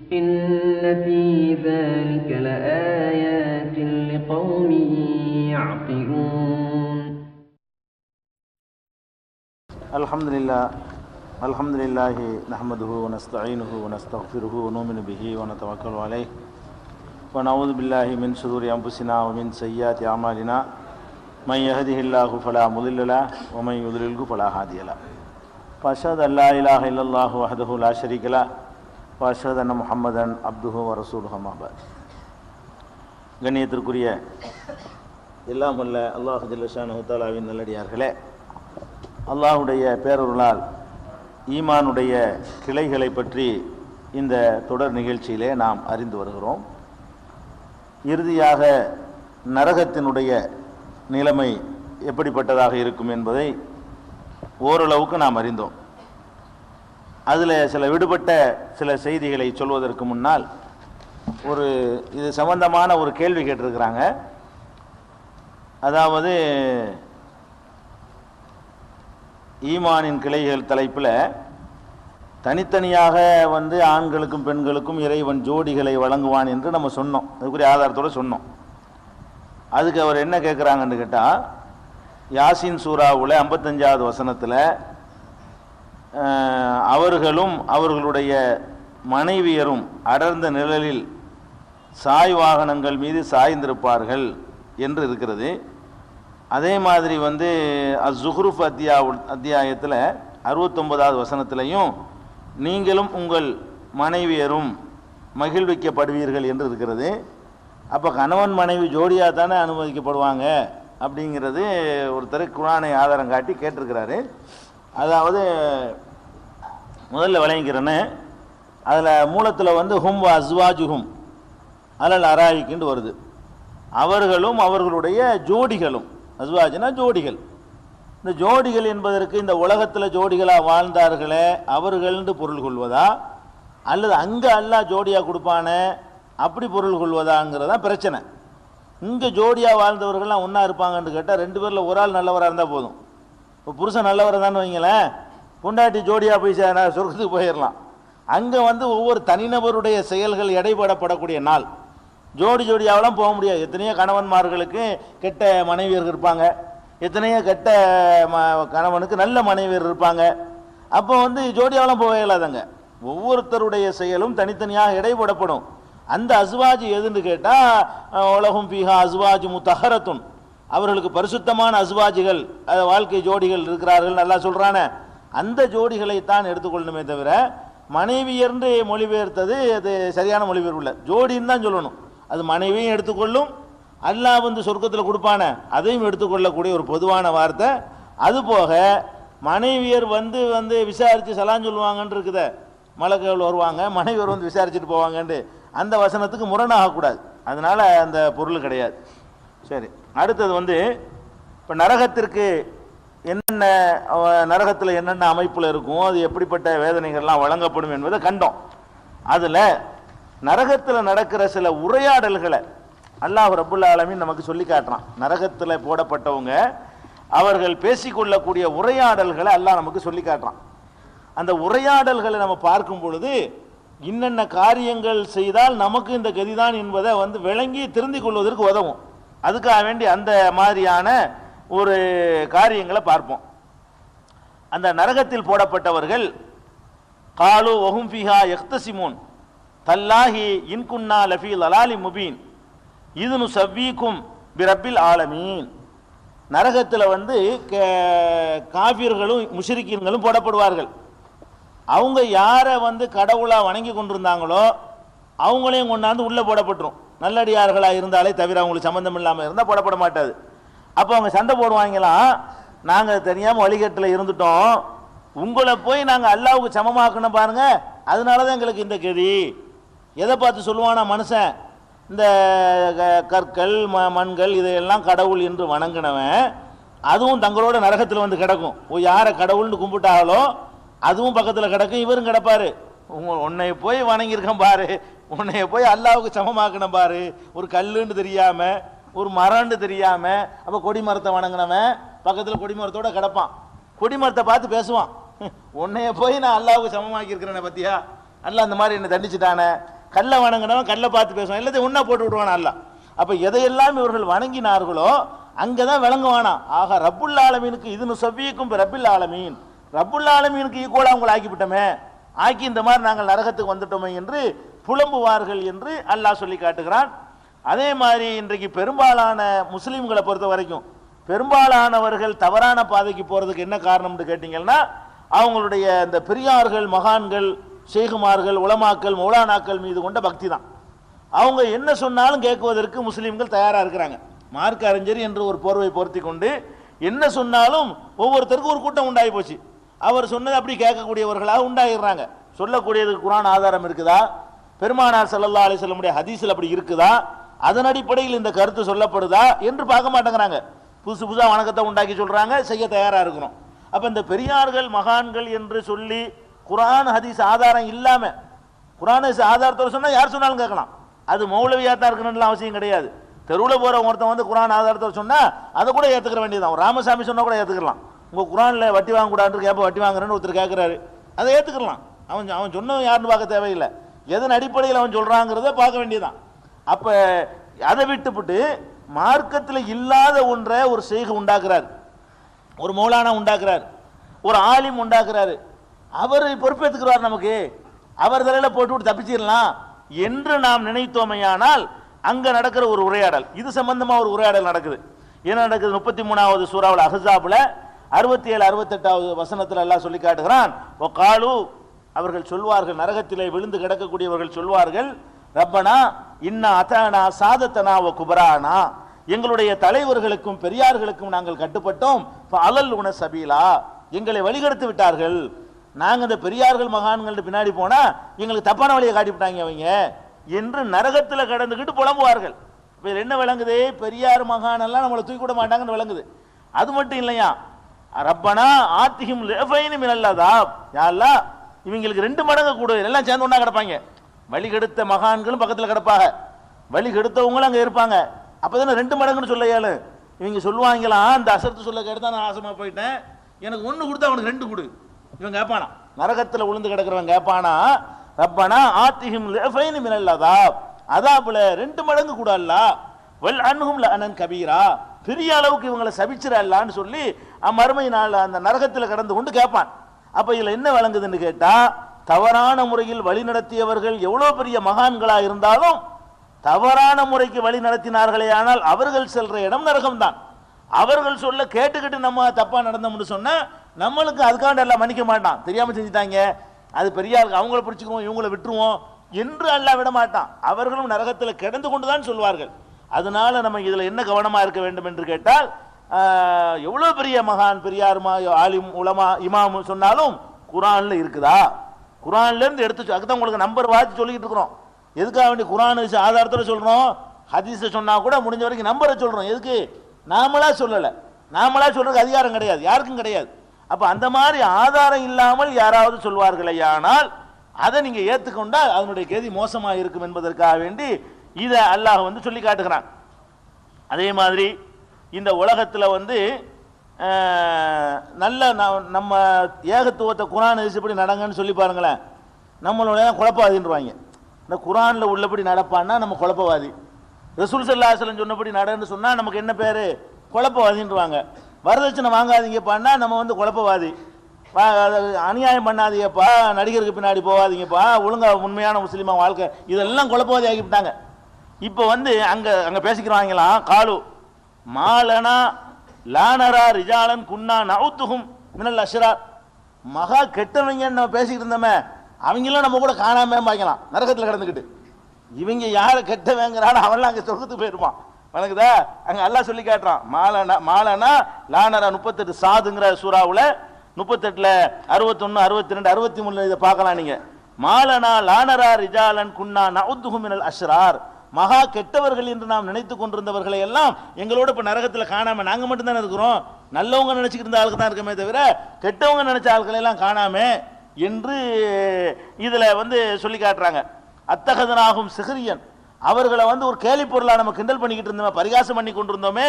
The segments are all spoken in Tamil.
إن في ذلك لآيات لقوم يعقلون. الحمد لله نحمده ونستعينه ونستغفره ونؤمن به ونتوكل عليه ونعوذ بالله من شرور أنفسنا ومن سيئات أعمالنا من يهده الله فلا مضل له ومن يضلله فلا هادي له وأشهد أن لا إله إلا الله وحده لا شريك له وأشهد أن محمدا عبده ورسوله أما بعد. கண்ணியத்திற்குரிய எல்லாம் வல்ல அல்லாஹ் ஜல்ல ஷானஹு தஆலாவின் நல்லடியார்களே, அல்லாஹுடைய பேரருளால் ஈமானுடைய கிளைகளை பற்றி இந்த தொடர் நிகழ்ச்சியிலே நாம் அறிந்து வருகிறோம். இறுதியாக நரகத்தினுடைய நிலைமை எப்படிப்பட்டதாக இருக்கும் என்பதை ஓரளவுக்கு நாம் அறிந்தோம். அதில் சில விடுபட்ட சில செய்திகளை சொல்வதற்கு முன்னால் இது சம்பந்தமான ஒரு கேள்வி கேட்டிருக்கிறாங்க. அதாவது ஈமானின் கிளைகள் தலைப்பில் தனித்தனியாக ஆண்களுக்கும் பெண்களுக்கும் இறைவன் ஜோடிகளை வழங்குவான் என்று நம்ம சொன்னோம், அதுக்குரிய ஆதாரத்தோடு சொன்னோம். அதுக்கு அவர் என்ன கேட்குறாங்கன்னு கேட்டால், யாசின் சூராவில் 55வது வசனத்தில் அவர்களும் அவர்களுடைய மனைவியரும் அடர்ந்த நிழலில் சாய் வாகனங்கள் மீது சாய்ந்திருப்பார்கள் என்று இருக்கிறது. அதே மாதிரி அஸ்-ஸுஹ்ருஃப் அத்தியாயத்தில் 69வது வசனத்திலையும் நீங்களும் உங்கள் மனைவியரும் மகிழ்விக்கப்படுவீர்கள் என்று இருக்கிறது. அப்போ கணவன் மனைவி ஜோடியாக தானே அனுமதிக்கப்படுவாங்க அப்படிங்கிறது ஒருத்தர் குர்ஆனை ஆதாரம் காட்டி கேட்டிருக்கிறாரு. அதாவது முதல்ல விளங்கிக்கிறேன்னு, அதில் மூலத்தில் ஹும் வ அஸ்வாஜுஹும் அலல் அராயிக்குன்னு வருது. அவர்களும் அவர்களுடைய ஜோடிகளும், அஸ்வாஜ்னா ஜோடிகள். இந்த ஜோடிகள் என்பதற்கு இந்த உலகத்தில் ஜோடிகளாக வாழ்ந்தார்களே அவர்கள்னு பொருள் கொள்வதா, அல்லது அங்கே அல்லாஹ் ஜோடியாக கொடுப்பானே அப்படி பொருள் கொள்வதாங்கிறதான் பிரச்சனை. இங்கே ஜோடியாக வாழ்ந்தவர்கள்லாம் ஒன்றா இருப்பாங்கன்னு கேட்டால் 2 பேரில் ஒரு ஆள் நல்லவராக இருந்தால் போதும். இப்போ புருஷன் நல்லவராக தானே வைங்களேன், பொண்டாட்டி ஜோடியாக போய் சொர்க்கத்துக்கு போயிடலாம். அங்கே ஒவ்வொரு தனிநபருடைய செயல்கள் எடைபடப்படக்கூடிய நாள். ஜோடியாவெல்லாம் போக முடியாது. எத்தனையோ கணவன்மார்களுக்கு கெட்ட மனைவியர்கள் இருப்பாங்க, எத்தனையோ கெட்ட கணவனுக்கு நல்ல மனைவியர் இருப்பாங்க. அப்போ ஜோடியாவெல்லாம் போக இயலாதங்க. ஒவ்வொருத்தருடைய செயலும் தனித்தனியாக எடைபடப்படும். அந்த அஸ்வாஜ் எதுன்னு கேட்டால், உலகும் பீஹா அஸ்வாஜ் முத்தஹரத்துன், அவர்களுக்கு பரிசுத்தமான அஸ்வாஜிகள், வாழ்க்கை ஜோடிகள் இருக்கிறார்கள் நல்லா சொல்கிறானே, அந்த ஜோடிகளைத்தான் எடுத்துக்கொள்ளணுமே தவிர மனைவியர்ந்து மொழிபெயர்த்தது அது சரியான மொழிபெயர்ப்பு இல்லை. ஜோடின்னு தான் சொல்லணும். அது மனைவியும் எடுத்துக்கொள்ளும், அல்லாஹ் சொர்க்கத்தில் கொடுப்பானே அதையும் எடுத்துக்கொள்ளக்கூடிய ஒரு பொதுவான வார்த்தை. அதுபோக மனைவியர் விசாரித்து சலான் சொல்லுவாங்கன்னு இருக்குது, மலக்குகள் வருவாங்க, மனைவியர் விசாரிச்சுட்டு போவாங்கன்ட்டு அந்த வசனத்துக்கு முரணாகக்கூடாது. அதனால் அந்த பொருள் கிடையாது. சரி, அடுத்தது இப்போ நரகத்திற்கு என்னென்ன, நரகத்தில் என்னென்ன அமைப்பில் இருக்கும், அது எப்படிப்பட்ட வேதனைகள்லாம் வழங்கப்படும் என்பதை கண்டோம். அதில் நரகத்தில் நடக்கிற சில உரையாடல்களை அல்லாஹ் ரப்புல் ஆலமீன் நமக்கு சொல்லி காட்டுறான். நரகத்தில் போடப்பட்டவங்க அவர்கள் பேசிக்கொள்ளக்கூடிய உரையாடல்களை அல்லாஹ் நமக்கு சொல்லி காட்டுறான். அந்த உரையாடல்களை நம்ம பார்க்கும் பொழுது இன்னென்ன காரியங்கள் செய்தால் நமக்கு இந்த கதிதான் என்பதை விளங்கி திருந்திக் கொள்வதற்கு உதவும். அதுக்காக வேண்டி அந்த மாதிரியான ஒரு காரியங்களை பார்ப்போம். அந்த நரகத்தில் போடப்பட்டவர்கள் காலு வஹும் ஃபிஹா யக்தஸிமூன் தல்லாஹி இன்குன்னா லஃபீ லலாலி முபீன் இதுனு சவ்வீக்கும் பிரப்பில் ஆலமீன். நரகத்தில் காஃபிர்களும் முஷ்ரிக்கீன்களும் போடப்படுவார்கள். அவங்க யாரை கடவுளாக வணங்கி கொண்டிருந்தாங்களோ அவங்களையும் கொண்டாந்து உள்ளே போடப்பட்டுரும். நல்லடியார்களாக இருந்தாலே தவிர அவங்களுக்கு சம்மந்தம் இல்லாமல் இருந்தால் போடப்பட மாட்டாது. அப்போ அவங்க சண்டை போடுவாங்களாம், நாங்கள் தெரியாமல் வழிகட்டில் இருந்துட்டோம், உங்களை போய் நாங்கள் அல்லாஹ்வுக்கு சமமாக்கணும் பாருங்க, அதனால தான் எங்களுக்கு இந்த கதி. எதை பார்த்து சொல்லுவானா மனுஷன், இந்த கற்கள் மண்கள் இதையெல்லாம் கடவுள் என்று வணங்கினவன் அதுவும் தங்களோட நரகத்தில் கிடக்கும். யாரை கடவுள்னு கும்பிட்டாங்களோ அதுவும் பக்கத்தில் கிடக்கும், இவரும் கிடப்பாரு. உன்னை போய் வணங்கியிருக்கேன் பாரு, உன்னைய போய் அல்லாஹ்வுக்கு சமமாக்கணும் பாரு, ஒரு கல்லுன்னு தெரியாம ஒரு மரம்னு தெரியாம. அப்போ கொடி மரத்தை வணங்கினவன் பக்கத்தில் கொடி மரத்தோட கிடப்பான், கொடி மரத்தை பார்த்து பேசுவான், உன்னைய போய் நான் அல்லாஹ்வுக்கு சமமாக்கி இருக்கிறேன் பத்தியா, அல்லாஹ் அந்த மாதிரி என்ன தண்டிச்சுட்டானே, கல்லை வணங்கினவன் கல்லை பார்த்து பேசுவான், எல்லாத்தையும் ஒன்றா போட்டு விடுவான் அல்லாஹ். அப்போ எதையெல்லாம் இவர்கள் வணங்கினார்களோ அங்கே தான் விளங்குவானா. ஆக ரப்புல் ஆலமீனுக்கு இது நுசவ்விக்கும் ரப்பில் ஆலமீன், ரப்புல் ஆலமீனுக்கு ஈக்குவலாக அவங்களை ஆக்கிவிட்டோமே, ஆக்கி இந்த மாதிரி நாங்கள் நரகத்துக்கு வந்துட்டோமே என்று புலம்புவார்கள் என்று அல்லாஹ் சொல்லி காட்டுகிறான். அதே மாதிரி இன்றைக்கு பெரும்பாலான முஸ்லீம்களை பொறுத்த வரைக்கும் பெரும்பாலானவர்கள் தவறான பாதைக்கு போகிறதுக்கு என்ன காரணம்னு கேட்டிங்கன்னா, அவங்களுடைய இந்த பெரியார்கள், மகான்கள், ஷேகுமார்கள், உலமாக்கள், மௌலானாக்கள் மீது கொண்ட பக்தி தான். அவங்க என்ன சொன்னாலும் கேட்குவதற்கு முஸ்லீம்கள் தயாராக இருக்கிறாங்க. மார்க்க அறிஞர் என்று ஒரு போர்வை பொருத்தி கொண்டு என்ன சொன்னாலும் ஒவ்வொருத்தருக்கும் ஒரு கூட்டம் உண்டாகி போச்சு. அவர் சொன்னது அப்படி கேட்கக்கூடியவர்களாக உண்டாகிடுறாங்க. சொல்லக்கூடியதுக்கு குர்ஆன் ஆதாரம் இருக்குதா, பெருமானார் ஸல்லல்லாஹு அலைஹி வஸல்லம் ஹதீஸில் அப்படி இருக்குதா, அதன் அடிப்படையில் இந்த கருத்து சொல்லப்படுதா என்று பார்க்க மாட்டேங்கிறாங்க. புதுசு புதுசாக வணக்கத்தை உண்டாக்கி சொல்கிறாங்க, செய்ய தயாராக இருக்கிறோம். அப்போ இந்த பெரியார்கள், மகான்கள் என்று சொல்லி குர்ஆன் ஹதீஸ் ஆதாரம் இல்லாமல், குர்ஆன் ஹதீஸ் ஆதாரத்தோடு சொன்னால் யார் சொன்னாலும் கேட்கலாம். அது மௌலவியாக தான் இருக்கணும்னு அவசியம் கிடையாது. தெருவில் போகிற ஒருத்தன் வந்து குர்ஆன் ஆதாரத்தோடு சொன்னால் அதை கூட ஏற்றுக்கிற வேண்டியதான். ராமசாமி சொன்னால் கூட ஏற்றுக்கலாம். உங்கள் குர்ஆனில் வட்டி வாங்கக்கூடாது கேட்ப, வட்டி வாங்குறேன்னு ஒருத்தர் கேட்குறாரு, அதை ஏற்றுக்கலாம். அவன் சொன்னவன் யாருன்னு பார்க்க தேவையில்லை, எதன் அடிப்படையில் அவன் சொல்கிறாங்கிறத பார்க்க வேண்டியதான். அப்போ அதை விட்டுவிட்டு மார்க்கத்தில் இல்லாத ஒன்றை ஒரு ஷேக் உண்டாக்குறார், ஒரு மௌலானா உண்டாக்குறார், ஒரு ஆலிம் உண்டாக்குறாரு, அவர் பொறுப்பேற்றுக்கிறார், நமக்கு அவர் தலையில் போட்டு தப்பிச்சிடலாம் என்று நாம் நினைத்தோமையானால் அங்கே நடக்கிற ஒரு உரையாடல், இது சம்பந்தமாக ஒரு உரையாடல் நடக்குது. என்ன நடக்குது? 33வது சூராவில் அஹ்ஸாப்ல 67 68வது வசனத்தில் அல்லாஹ் சொல்லி காட்டுகிறான். வகாலு, அவர்கள் சொல்வார்கள், நரகத்திலே விழுந்து கிடக்கக்கூடியவர்கள் சொல்வார்கள், ரப்பனா இன்னா அதானா சாதத்தனா வ குபரானா, எங்களுடைய தலைவர்களுக்கும் பெரியார்களுக்கும் நாங்கள் கட்டுப்பட்டோம், அலல் உன சபீலா, எங்களை வழிகெடுத்து விட்டார்கள். நாங்கள் இந்த பெரியார்கள் மகான்கள் பின்னாடி போனா எங்களுக்கு தப்பான வழியை காட்டி விட்டாங்க அவங்க என்று நரகத்தில் கடந்துக்கிட்டு புலம்புவார்கள். இப்போ என்ன விளங்குது? பெரியார் மகான் எல்லாம் நம்மளை தூக்கி விட மாட்டாங்கன்னு விளங்குது. அது மட்டும் இல்லையா, ரப்பனா ஆத்திஹிம் லிஃபைனி மினல்லதா, யா அல்லாஹ் இவங்களுக்கு 2 மடங்கு கூட, எல்லாம் சேர்ந்து ஒன்றா கிடப்பாங்க. வழி கெடுத்த மகான்களும் பக்கத்தில் கிடப்பாங்க, வழி கெடுத்தவங்களும் அங்கே இருப்பாங்க. அப்போ தானே 2 மடங்குன்னு சொல்ல இயலு. இவங்க சொல்லுவாங்களாம், அந்த அசர்த்து சொல்ல கேட்டு நான் நாசமாக போயிட்டேன், எனக்கு 1 கொடுத்தா அவனுக்கு 2 கொடு. இவன் கேட்பானா, நரகத்தில் விழுந்து கிடக்கிறவன் கேட்பானா, ரப்பனா ஆத்திஹிம் லிஃபைனி மினல்லதா, அதாபுல 2 மடங்கு கூட அல்லாஹ், வல் அன்ஹும் லஅனன் கபீரா, பெரிய அளவுக்கு இவங்களை சபிச்சிடலான்னு சொல்லி மறுமை நாள் அந்த நரகத்தில் கடந்து கொண்டு கேட்பான். அப்போ இதில் என்ன விளங்குதுன்னு கேட்டால், தவறான முறையில் வழி நடத்தியவர்கள் எவ்வளோ பெரிய மகான்களாக இருந்தாலும் தவறான முறைக்கு வழி நடத்தினார்களே ஆனால் அவர்கள் செல்ற இடம் நரகம்தான். அவர்கள் சொல்ல கேட்டுக்கிட்டு நம்ம தப்பாக நடந்தோம்னு சொன்னால் நம்மளுக்கு அதுக்காண்ட எல்லாம் மன்னிக்க மாட்டான். தெரியாமல் செஞ்சுட்டாங்க, அது பெரியாருக்கு, அவங்கள பிடிச்சிக்குவோம், இவங்களை விட்டுருவோம் என்று அல்லாஹ் விட மாட்டான். அவர்களும் நரகத்தில் கிடந்து கொண்டு தான் சொல்வார்கள். அதனால நம்ம இதில் என்ன கவனமாக இருக்க வேண்டும் என்று கேட்டால், எவ்வளோ பெரிய மகான், பெரியார், ஆலிம், உலமா, இமாம் சொன்னாலும் குர்ஆன்ல இருக்குதா, குர்ஆன்லேருந்து எடுத்து, அதுதான் உங்களுக்கு நம்பர் வாட்சி சொல்லிக்கிட்டு இருக்கிறோம். எதுக்காக வேண்டி குர்ஆன் ஆதாரத்தில் சொல்கிறோம், ஹதீஸை சொன்னால் கூட முடிஞ்ச வரைக்கும் நம்பரை சொல்கிறோம். எதுக்கு? நாமளா சொல்லலை, நாமளா சொல்கிறதுக்கு அதிகாரம் கிடையாது, யாருக்கும் கிடையாது. அப்போ அந்த மாதிரி ஆதாரம் இல்லாமல் யாராவது சொல்வார்களேயானால் அதை நீங்கள் ஏற்றுக்கொண்டால் அதனுடைய கதி மோசமாக இருக்கும் என்பதற்காக வேண்டி இதை அல்லாஹ் வந்து சொல்லி காட்டுகிறான். அதே மாதிரி இந்த உலகத்தில் வந்து நல்ல நம்ம ஏகத்துவத்தை குர்ஆன் இப்படி நடங்கன்னு சொல்லி பாருங்களேன், நம்மளோட குழப்பவாதின்றாங்க. இந்த குர்ஆனில் உள்ளபடி நடப்பான்னா நம்ம குழப்பவாதி, ரசூல் ஸல்லல்லாஹு அலைஹி வஸல்லம் சொன்னபடி நடன்னு சொன்னால் நமக்கு என்ன பேர்? குழப்பவாதின்றாங்க. வரதட்சணை வாங்காதீங்கப்பான்னா நம்ம வந்து குழப்பவாதி, அநியாயம் பண்ணாதீங்கப்பா, நடிகருக்கு பின்னாடி போகாதீங்கப்பா, ஒழுங்கா உண்மையான முஸ்லீமா வாழ்க்கை, இதெல்லாம் குழப்பவாதி ஆகிவிட்டாங்க. இப்போ வந்து அங்கே பேசிக்கிறாங்களாம், காலு மாலனா லானரா ரிஜாலன் குன்னா நவுத்துஹும் மினல் அஷ்ரார், மகா கெட்டவங்கன்னு நம்ம பேசிக்கிட்டு இருந்தோமே அவங்களாம் நம்ம கூட காணாம பார்க்கலாம் நரகத்தில் கிடந்துக்கிட்டு. இவங்க யாரை கெட்டவங்கிறாலும் அவன்லாம் அங்கே சொர்க்கத்துக்கு போயிருப்பான். வணக்குதா? அங்கே அல்லாஹ் சொல்லி காட்டுறான், மாலனா லானரா 38 சாதுங்கிற சூறாவில் 38ல் 61 62 63 இதை பார்க்கலாம் நீங்கள். மாலனா லானரா ரிஜாலன் குன்னா நவுத்துஹும் மினல் அஷ்ரார், மகா கெட்டவர்கள் என்று நாம் நினைத்து கொண்டிருந்தவர்களை எல்லாம் எங்களோட இப்போ நரகத்தில் காணாம நாங்கள் மட்டும்தானே இருக்கிறோம். நல்லவங்க நினைச்சுக்கிட்டு இருந்த ஆளுக்கு தான் இருக்கமே தவிர கெட்டவங்க நினைச்ச ஆட்களை எல்லாம் காணாம என்று இதில் வந்து சொல்லி காட்டுறாங்க. அத்தகதனாகும் சிஹ்ரியன், அவர்களை வந்து ஒரு கேலி பொருளாக நம்ம கிண்டல் பண்ணிக்கிட்டு இருந்தோமே, பரிகாசம் பண்ணி கொண்டிருந்தோமே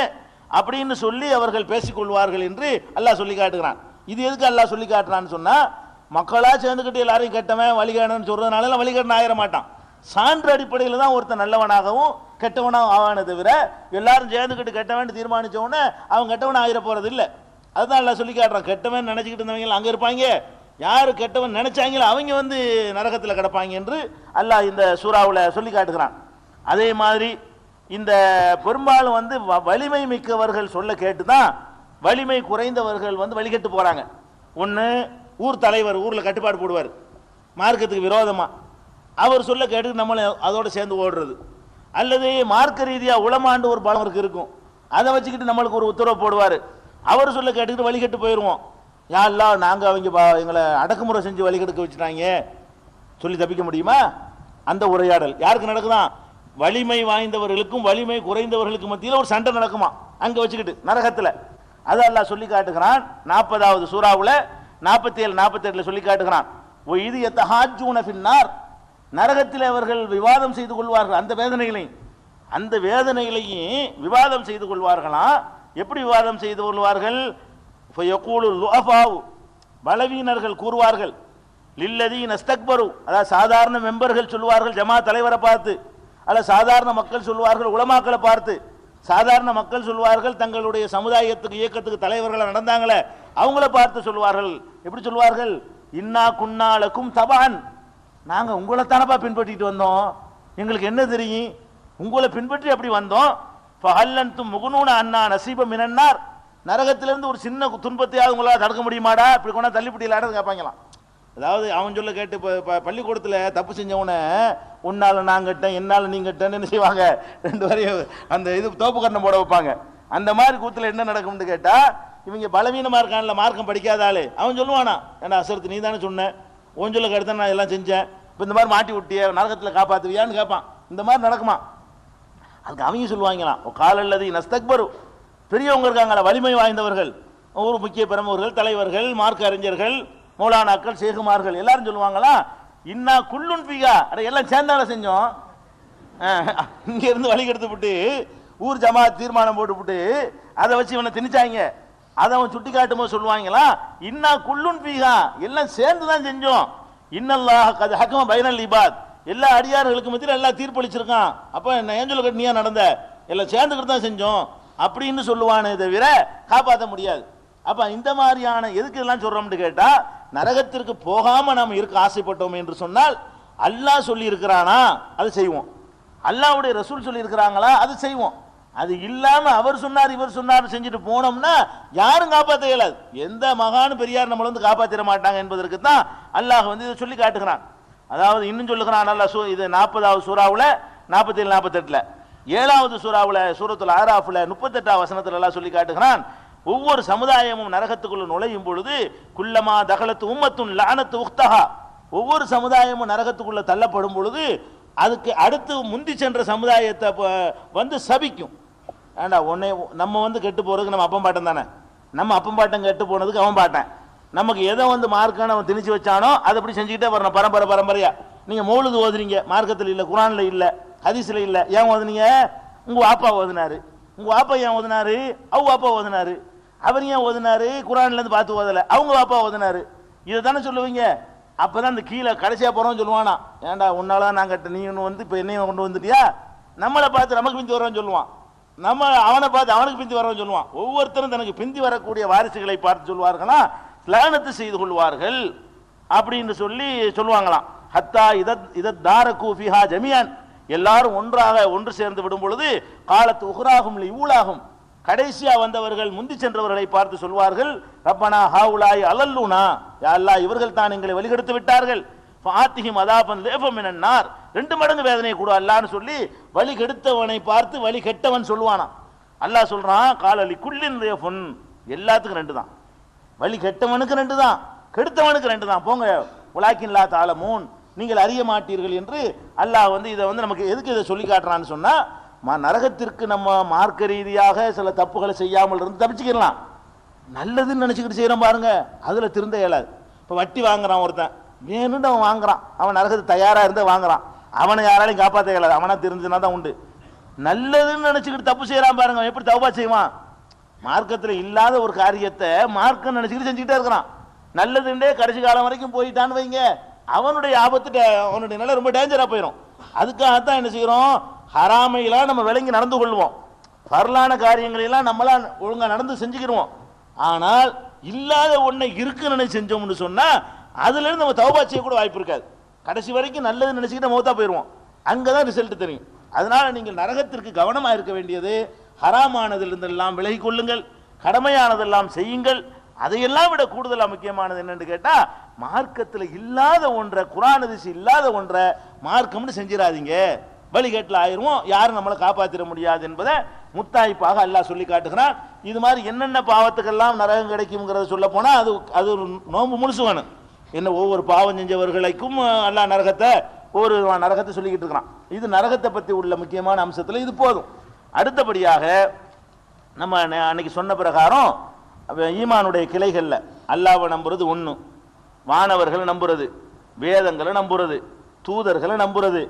அப்படின்னு சொல்லி அவர்கள் பேசிக்கொள்வார்கள் என்று அல்லாஹ் சொல்லி காட்டுகிறான். இது எதுக்கு அல்லாஹ் சொல்லி காட்டுறான்னு சொன்னால், மக்களாக சேர்ந்துக்கிட்டு எல்லாரையும் கெட்டவன் வழிகாடன்னு சொல்கிறதுனால வழிகாடன் ஆயிட மாட்டான். சான்று அடிப்படையில் தான் ஒருத்தன் நல்லவனாகவும் கெட்டவனாகவும் ஆவானே தவிர எல்லாரும் சேர்ந்துக்கிட்டு கெட்டவன் தீர்மானித்தவொடனே அவன் கெட்டவன் ஆகிட போகிறது இல்லை. அதுதான் எல்லாம் சொல்லி காட்டுறான். கெட்டவன் நினச்சிக்கிட்டு இருந்தவங்க அங்கே இருப்பாங்க, யார் கெட்டவன் நினைச்சாங்களோ அவங்க வந்து நரகத்தில் கிடப்பாங்க என்று அல்லாஹ் இந்த சூறாவில் சொல்லி காட்டுகிறான். அதே மாதிரி இந்த பெரும்பாலும் வந்து வலிமை மிக்கவர்கள் சொல்ல கேட்டு தான் வலிமை குறைந்தவர்கள் வந்து வழிகட்டு போகிறாங்க. ஒன்று ஊர் தலைவர் ஊரில் கட்டுப்பாடு போடுவார் மார்க்கத்துக்கு விரோதமாக, அவர் சொல்ல கேட்டு நம்மளை அதோடு சேர்ந்து ஓடுறது. அல்லது மார்க்க ரீதியாக உளமாண்டு ஒரு பலம் இருக்கும், அதை வச்சுக்கிட்டு நம்மளுக்கு ஒரு உத்தரவு போடுவார், அவர் சொல்ல கேட்டுக்கிட்டு வழிகட்டு போயிடுவோம். யாரெல்லாம் நாங்கள் அவங்க எங்களை அடக்குமுறை செஞ்சு வழிகெடுக்க வச்சுட்டாங்க சொல்லி தப்பிக்க முடியுமா? அந்த உரையாடல் யாருக்கு நடக்குதான்? வலிமை வாய்ந்தவர்களுக்கும் வலிமை குறைந்தவர்களுக்கு மத்தியில் ஒரு சண்டை நடக்குமா அங்கே வச்சுக்கிட்டு நரகத்தில். அதை அல்லாஹ் சொல்லி காட்டுகிறான் 40வது சூறாவில் 47 48 சொல்லி காட்டுகிறான். இது யத்தஹாஜூன ஃபின்னார், நரகத்தில் அவர்கள் விவாதம் செய்து கொள்வார்கள். அந்த வேதனைகளையும் விவாதம் செய்து கொள்வார்களாம். எப்படி விவாதம் செய்து கொள்வார்கள்? பலவீனர்கள் கூறுவார்கள், லில்லதீன இஸ்தக்பரு, அதாவது சாதாரண மெம்பர்கள் சொல்வார்கள் ஜமா தலைவரை பார்த்து, அல்ல சாதாரண மக்கள் சொல்வார்கள் உலமாக்களை பார்த்து, சாதாரண மக்கள் சொல்வார்கள் தங்களுடைய சமுதாயத்துக்கு இயக்கத்துக்கு தலைவர்களை நடந்தாங்களே அவங்கள பார்த்து சொல்வார்கள். எப்படி சொல்வார்கள்? இன்னா குன்னாலக்கும் தபான், நாங்கள் உங்களை தானப்பா பின்பற்றிட்டு வந்தோம், எங்களுக்கு என்ன தெரியும், உங்களை பின்பற்றி அப்படி வந்தோம். ஃபஹல்லன்தும் முகுனூன அன்னா நசீப மினன்னார், நரகத்திலிருந்து ஒரு சின்ன துன்பத்தையாவது உங்களால் தடுக்க முடியுமாடா, இப்படி கொண்டா தள்ளிப்பட்டியலான்னு கேட்பாங்களாம். அதாவது அவன் சொல்ல கேட்டு பள்ளிக்கூடத்தில் தப்பு செஞ்சவனை உன்னால நான் கட்டேன் என்னால் நீ கட்டேன்னு என்ன செய்வாங்க, ரெண்டு வரையும் அந்த இது தோப்பு கண்ணம் போட வைப்பாங்க. அந்த மாதிரி கூத்தில் என்ன நடக்கும்னு கேட்டால், இவங்க பலவீனமாக இருக்கான்ல மார்க்கம் படிக்காத ஆளு, அவன் சொல்லுவானா, ஏன்னா அசரத்து நீ தானே சொன்னேன், உன் சொல்ல கடுத்த நான் எல்லாம் செஞ்சேன், இப்போ இந்த மாதிரி மாட்டி விட்டிய நரகத்தில் காப்பாற்றுவியான்னு கேட்பான். இந்த மாதிரி நடக்குமா? அதுக்கு அவங்க சொல்லுவாங்களாம், காலல்லது நஸ்தக்பரு, பெரியவங்க இருக்காங்களா வலிமை வாய்ந்தவர்கள், ஒரு முக்கிய பிரமுகர்கள் தலைவர்கள் மார்க்க அறிஞர்கள் மௌலானாக்கள் சேகுமார்கள் எல்லாரும் சொல்லுவாங்களா, இன்னா குள்ளுன் பிகா, அட எல்லாம் சேர்ந்தால செஞ்சோம், இங்க இருந்து வழி கெடுத்துவிட்டு ஊர் ஜமாத் தீர்மானம் போட்டுவிட்டு அதை வச்சு இவனை திணிச்சாங்க. அதை அவன் சுட்டி காட்டும் போது சொல்லுவாங்களா, இன்னா குள்ளுன் பிகா, எல்லாம் சேர்ந்து தான் செஞ்சோம், இன்னல்லாஹ் கத் ஹக்கம பைனல் இபாத், எல்லா அடியார்களுக்கு மத்தியில் எல்லாம் தீர்ப்பளிச்சிருக்கான், அப்போ என்ன ஏஞ்சல் கட்டினியா நடந்த, எல்லாம் சேர்ந்துக்கிட்டு தான் செஞ்சோம் அப்படின்னு சொல்லுவானே தவிர காப்பாற்ற முடியாது. அப்ப இந்த மாதிரியான எதுக்கு எல்லாம் சொல்றோம்னு கேட்டா, நரகத்திற்கு போகாம நாம் இருக்க ஆசைப்பட்டோம் என்று சொன்னால் அல்லாஹ் சொல்லி இருக்கிறானா அது செய்வோம், அல்லாஹ்வுடைய ரசூல் சொல்லி இருக்கிறாங்களா அது செய்வோம். அது இல்லாம அவர் சொன்னார் இவர் சொன்னார் செஞ்சுட்டு போனோம்னா யாரும் காப்பாற்ற இயலாது. எந்த மகானு பெரியார் நம்மள வந்து காப்பாற்றிட மாட்டாங்க என்பதற்கு தான் அல்லாஹ் வந்து இதை சொல்லி காட்டுகிறான். அதாவது இன்னும் சொல்லுகிறான் அல்லாஹ், இது 40வது சூறாவுல 47 48 7வது சூறாவுல சூரத்துல் ஆராஃப்ல 38வது வசனத்துல எல்லாம் சொல்லி காட்டுகிறான், ஒவ்வொரு சமுதாயமும் நரகத்துக்குள்ள நுழையும் பொழுது குல்லமா தகலத்து உம்மத்துன் லானத்து உக்தஹா, ஒவ்வொரு சமுதாயமும் நரகத்துக்குள்ள தள்ளப்படும் பொழுது அதுக்கு அடுத்து முந்தி சென்ற சமுதாயத்தை வந்து சபிக்கும். ஏண்டா உன்னை நம்ம வந்து கெட்டு போறதுக்கு நம்ம அப்பம் பாட்டம் தானே, நம்ம அப்பம் பாட்டம் கெட்டு போனதுக்கு அவன் பாட்டன், நமக்கு எதை வந்து மார்க்கான அவன் திணிச்சு வச்சானோ அதை அப்படி செஞ்சுக்கிட்டே வரணும் பரம்பரையா. நீங்க மௌலுது ஓதுறீங்க, மார்க்கத்தில் இல்லை, குரான்ல இல்லை, ஹதீஸ்ல இல்லை, ஏன் ஓதுனீங்க? உங்க வாப்பா ஓதுனாரு, உங்க வாப்பா ஏன் ஓதுனாரு? அவங்க வாப்பா ஓதுனாரு. அவர் ஏன் ஓதுனாரு? குரான்ல இருந்து பார்த்து ஓதல, அவங்க வாப்பா ஓதுனாரு. இதை தானே சொல்லுவீங்க. அப்பதான் அந்த கீழே கடைசியா போறோம்னு சொல்லுவானா, ஏன்டா உன்னாலதான் நான் கட்ட, நீ வந்து இப்ப என்னையும் கொண்டு வந்துட்டியா, நம்மளை பார்த்து நமக்கு பிந்தி வரோன்னு சொல்லுவான், நம்ம அவனை பார்த்து அவனுக்கு பிந்தி வரோன்னு சொல்லுவான். ஒவ்வொருத்தரும் தனக்கு பிந்தி வரக்கூடிய வாரிசுகளை பார்த்து சொல்வார்களா, லானத்து செய்து கொள்வார்கள் அப்படின்னு சொல்லி சொல்லுவாங்களாம். ஹத்தா இதத் தாரகு ஃபிஹா ஜமியான், எல்லாரும் ஒன்று சேர்ந்து விடும் பொழுது காலத்து உஹ்ராகும் ஊலாகும், கடைசியா வந்தவர்கள் முந்தி சென்றவர்களை பார்த்து சொல்வார்கள், ரப்பனா ஹாவுலாய் அலல்லுனா, யா அல்லாஹ் இவர்கள் தான் எங்களை வழிகெடுத்து விட்டார்கள், ஃபாத்திஹிம் அதாபன் லேஃபம் மினன் நார், 2 மடங்கு வேதனை கூட அல்லாஹ்னு சொல்லி வழி கெடுத்தவனை பார்த்து வழி கெட்டவன் சொல்லுவானா. அல்லாஹ் சொல்றான், காலலி குல்லின் லேஃபுன், எல்லாத்துக்கும் 2 தான், வழி கெட்டவனுக்கு 2 தான், கெடுத்தவனுக்கு 2 தான், போங்க உலாக்கின் லா தாலமூன், நீங்கள் அறிய மாட்டீர்கள் என்று அல்லாஹ் வந்து இதை வந்து நமக்கு எதுக்கு இதை சொல்லி காட்டுறான்னு சொன்னா, நரகத்திற்கு நம்ம மார்க்க ரீதியாக சில தப்புகளை செய்யாமல் இருந்து தப்பிச்சுக்கலாம், நல்லதுன்னு நினைச்சுக்கிட்டு செய்யறோம் பாருங்க, அதுல திருந்த இயலாது. இப்ப வட்டி வாங்குறான் ஒருத்தன், வேணும்னு அவன் வாங்குறான், அவன் நரகத்துக்கு தயாரா இருந்த வாங்குறான், அவனை யாராலையும் காப்பாற்ற இயலாது, அவனா தெரிஞ்சுனா தான் உண்டு. நல்லதுன்னு நினைச்சுக்கிட்டு தப்பு செய்யறான் பாருங்க, எப்படி தௌபா செய்வான்? மார்க்கத்தில் இல்லாத ஒரு காரியத்தை மார்க்கம் நினைச்சுக்கிட்டு செஞ்சுக்கிட்டே இருக்கிறான். நல்லதுண்டே கடைசி காலம் வரைக்கும் போயிட்டான்னு வைங்க, அவனுடைய ஆபத்து, அவனுடைய நிலை ரொம்ப டேஞ்சரா போயிடும். அதுக்காகத்தான் என்ன செய்யறோம், ஹராமையெல்லாம் நம்ம விளங்கி நடந்து கொள்வோம், பரலான காரியங்களெல்லாம் நம்மளாம் ஒழுங்கா நடந்து செஞ்சுக்கிடுவோம். ஆனால் இல்லாத ஒன்றை இருக்குன்னு செஞ்சோம்னு சொன்னா அதுல இருந்து நம்ம தௌபா செய்ய கூட வாய்ப்பு இருக்காது. கடைசி வரைக்கும் நல்லது நினைச்சுக்கிட்டு மௌத்தா போயிடுவோம். அங்கதான் ரிசல்ட் தெரியும். அதனால நீங்கள் நரகத்திற்கு கவனமா இருக்க வேண்டியது, ஹராமானதிலிருந்தெல்லாம் விலகி கொள்ளுங்கள், கடமையானதெல்லாம் செய்யுங்கள். அதையெல்லாம் விட கூடுதலா முக்கியமானது என்னன்னு கேட்டா, மார்க்கத்தில் இல்லாத ஒன்றை, குர்ஆன் ஹதீஸ் இல்லாத ஒன்றை மார்க்கம்னு செஞ்சிடாதீங்க, வழிகேட்டில் ஆயிருவோம், யாரும் நம்மளை காப்பாற்றிட முடியாது என்பதை முத்தாய்ப்பாக அல்லாஹ் சொல்லி காட்டுகிறான். இது மாதிரி என்னென்ன பாவத்துக்கெல்லாம் நரகம் கிடைக்கும்ங்கிறத சொல்ல போனா அது ஒரு நோன்பு முழுசு வேணும். என்ன ஒவ்வொரு பாவம் செஞ்சவர்களுக்கும் அல்லாஹ் நரகத்தை ஒரு நரகத்தை சொல்லிக்கிட்டு இருக்கிறான். இது நரகத்தை பற்றி உள்ள முக்கியமான அம்சத்தில் இது போதும். அடுத்தபடியாக நம்ம அன்னைக்கு சொன்ன பிரகாரம் ஈமானுடைய கிளைகள்ல அல்லாஹ்வை நம்புறது ஒன்று, வானவர்களை நம்புறது, வேதங்களை நம்புறது, தூதர்களை நம்புறது,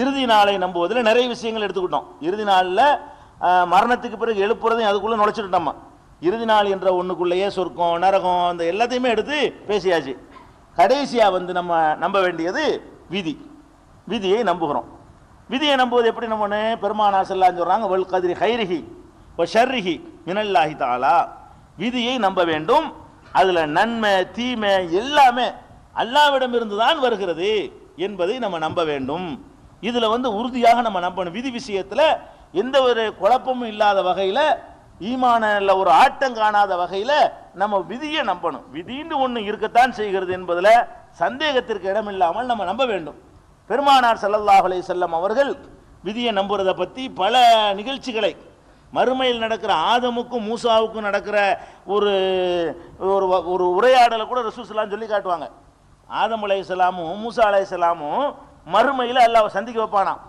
இறுதி நாளை நம்புவதில் நிறைய விஷயங்கள் எடுத்துக்கிட்டோம். இறுதி நாளில் மரணத்துக்கு பிறகு எழுப்புறதையும் அதுக்குள்ளே நுழைச்சிட்டோம்மா. இறுதி நாள் என்ற ஒன்றுக்குள்ளேயே சொர்க்கம் நரகம் அந்த எல்லாத்தையுமே எடுத்து பேசியாச்சு. கடைசியாக நம்ம நம்ப வேண்டியது விதி. விதியை நம்புகிறோம். விதியை நம்புவது எப்படி நம்பனே, பெருமானார் ஸல்லல்லாஹு அலைஹி சொல்றாங்க, வல் கத்ரி ஹைரிஹி வ ஷர்ரிஹி மினல்லாஹி தஆலா. விதியை நம்ப வேண்டும். அதுல நன்மை தீமை எல்லாமே அல்லாஹ்விடம் இருந்து தான் வருகிறது என்பதை நம்ம நம்ப வேண்டும். இதுல உறுதியாக நம்ம நம்பணும். விதி விஷயத்துல எந்த ஒரு குழப்பமும் இல்லாத வகையில, ஈமான்ல ஒரு ஆட்டம் காணாத வகையில நம்ம விதியை நம்பணும். விதின்னு ஒண்ணு இருக்கத்தான் செய்கிறது என்பதுல சந்தேகத்திற்கு இடமில்லாமல் நம்ம நம்ப வேண்டும். பெருமானார் ஸல்லல்லாஹு அலைஹி வஸல்லம் அவர்கள் விதியை நம்புறதை பத்தி பல நிகழ்ச்சிகளை, மறுமையில் நடக்கிற ஆதமுக்கும் மூசாவுக்கும் நடக்கிற ஒரு ஒரு உரையாடலை கூட ரசூல் ஸல்லல்லாஹு அலைஹி சொல்லி காட்டுவாங்க. ஆதம் அலைஹிஸ்ஸலாமும் மூசா அலைஹிஸ்ஸலாமும் மறுமையில் அல்லாஹ்வை சந்திக்க வைப்பானாம்.